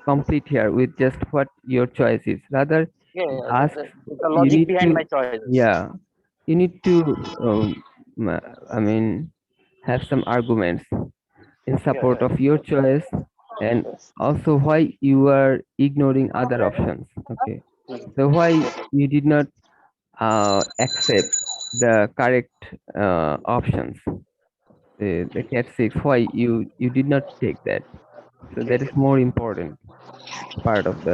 complete here with just what your choice is. Rather, ask the logic behind my choices. Yeah, you need to, I mean, have some arguments in support of your choice, and also why you are ignoring other options. Okay, so why you did not accept the correct options, the Cat 6, why you did not take that. So that is more important part of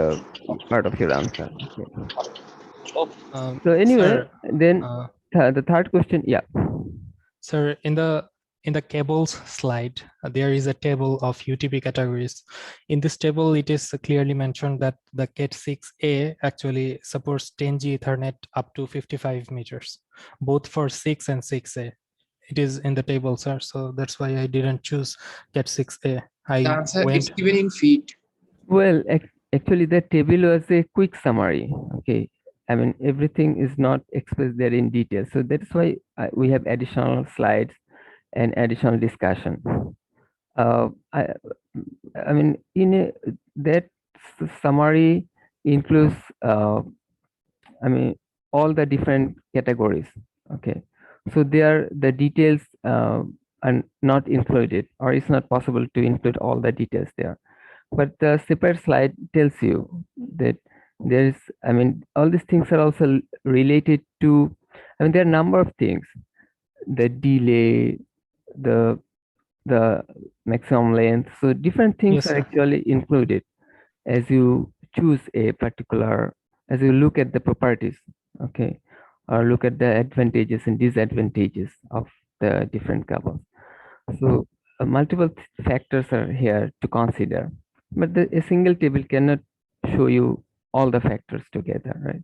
your answer. Okay. So anyway, Sir, then the third question, yeah. Sir, in the cables slide, there is a table of UTP categories. In this table, it is clearly mentioned that the Cat 6A actually supports 10G Ethernet up to 55 meters, both for 6 and 6A. It is in the table, sir. So that's why I didn't choose Cat 6A. It's given in feet. Well, actually, the table was a quick summary. Okay, I mean, everything is not expressed there in detail. So that's why we have additional slides and additional discussion. I mean, that summary includes, I mean, all the different categories. Okay, so there the details are not included, or it's not possible to include all the details there. But the separate slide tells you that there is, I mean, all these things are also related to, I mean, there are a number of things, the delay, the maximum length. So different things are actually included as you choose a particular, as you look at the properties, okay, or look at the advantages and disadvantages of the different cables. So multiple factors are here to consider, but a single table cannot show you all the factors together, right?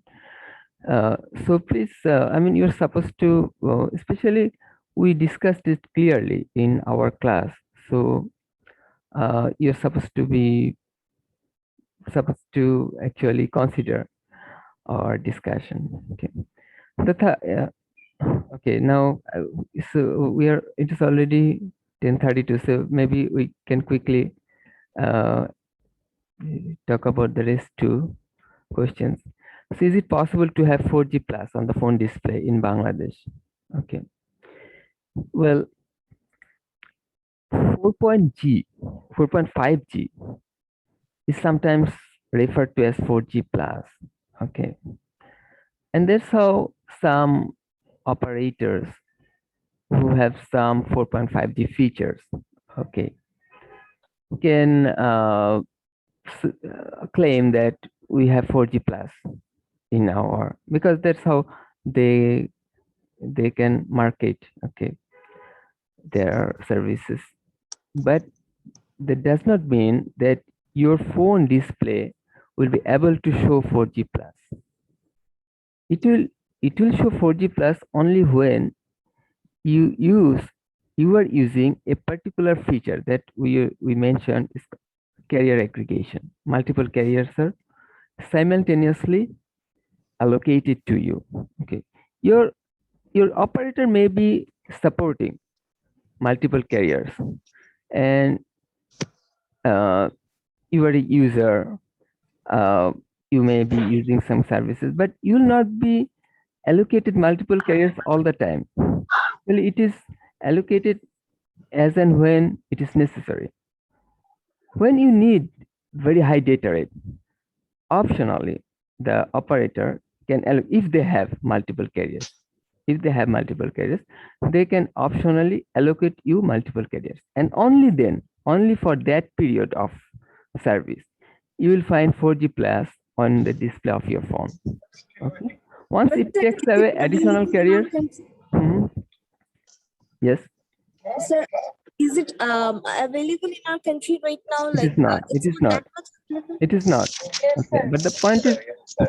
So please, I mean, you're supposed to, especially we discussed it clearly in our class. So you're supposed to actually consider our discussion. Okay. Okay. Now, so it is already 10:32. So maybe we can quickly talk about the rest two questions. So is it possible to have 4G plus on the phone display in Bangladesh? Okay. Well, 4.5G is sometimes referred to as 4G plus. Okay. And that's how some operators who have some 4.5G features, okay, can claim that we have 4G plus in our, because that's how they can market, okay, their services. But that does not mean that your phone display will be able to show 4G plus. It will show 4G plus only when you are using a particular feature that we mentioned is carrier aggregation. Multiple carriers are simultaneously allocated to you. Okay, your operator may be supporting multiple carriers, and you are a user. You may be using some services, but you will not be allocated multiple carriers all the time. Well, it is allocated as and when it is necessary. When you need very high data rate, optionally, the operator can, if they have multiple carriers, they can optionally allocate you multiple carriers. And only then, only for that period of service, you will find 4G plus on the display of your phone. Okay. Once But it sir, takes is away it additional available in our carriers, country? yes, Sir, is it available in our country right now? it Like is not. it's It is not not. that much available? It is not. Okay. But the point is,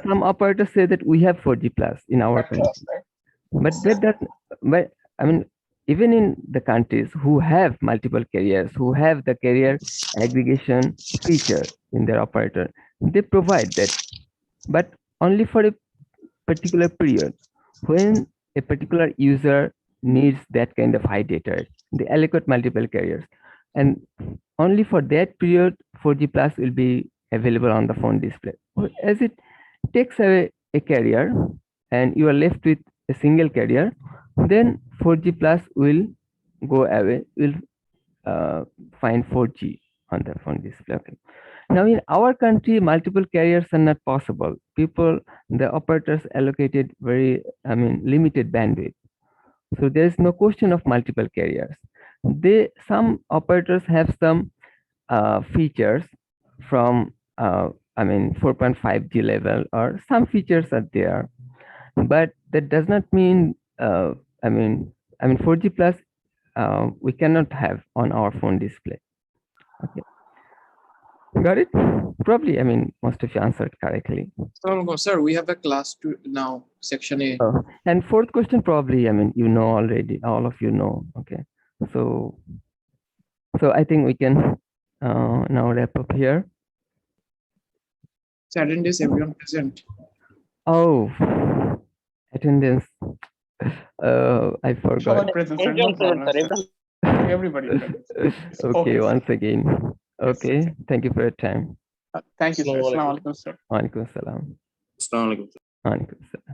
some operators say that we have 4G plus in our country. But that doesn't, but I mean, even in the countries who have multiple carriers, who have the carrier aggregation feature in their operator, they provide that, but only for a particular period. When a particular user needs that kind of high data rate, they allocate multiple carriers. And only for that period, 4G plus will be available on the phone display. As it takes away a carrier and you are left with a single carrier, then 4G plus will go away, will find 4G on the phone display. Okay. Now in our country, multiple carriers are not possible. The operators allocated very, limited bandwidth. So there is no question of multiple carriers. Some operators have some features from 4.5G level, or some features are there, but that does not mean 4G plus we cannot have on our phone display. Okay, got it? Probably, most of you answered correctly. Sir, we have a class now, section A. And fourth question, probably, you know already, all of you know. Okay, so I think we can now wrap up here. Attendance, everyone present. Oh, attendance. I forgot. Present, sir. No problem, sir. Everybody present. Okay, Okay, sir. once again. Okay, thank you for your time. Thank you, sir. Assalamu alaikum, sir. Walaikum salam. Assalamu alaikum. Walaikum salam.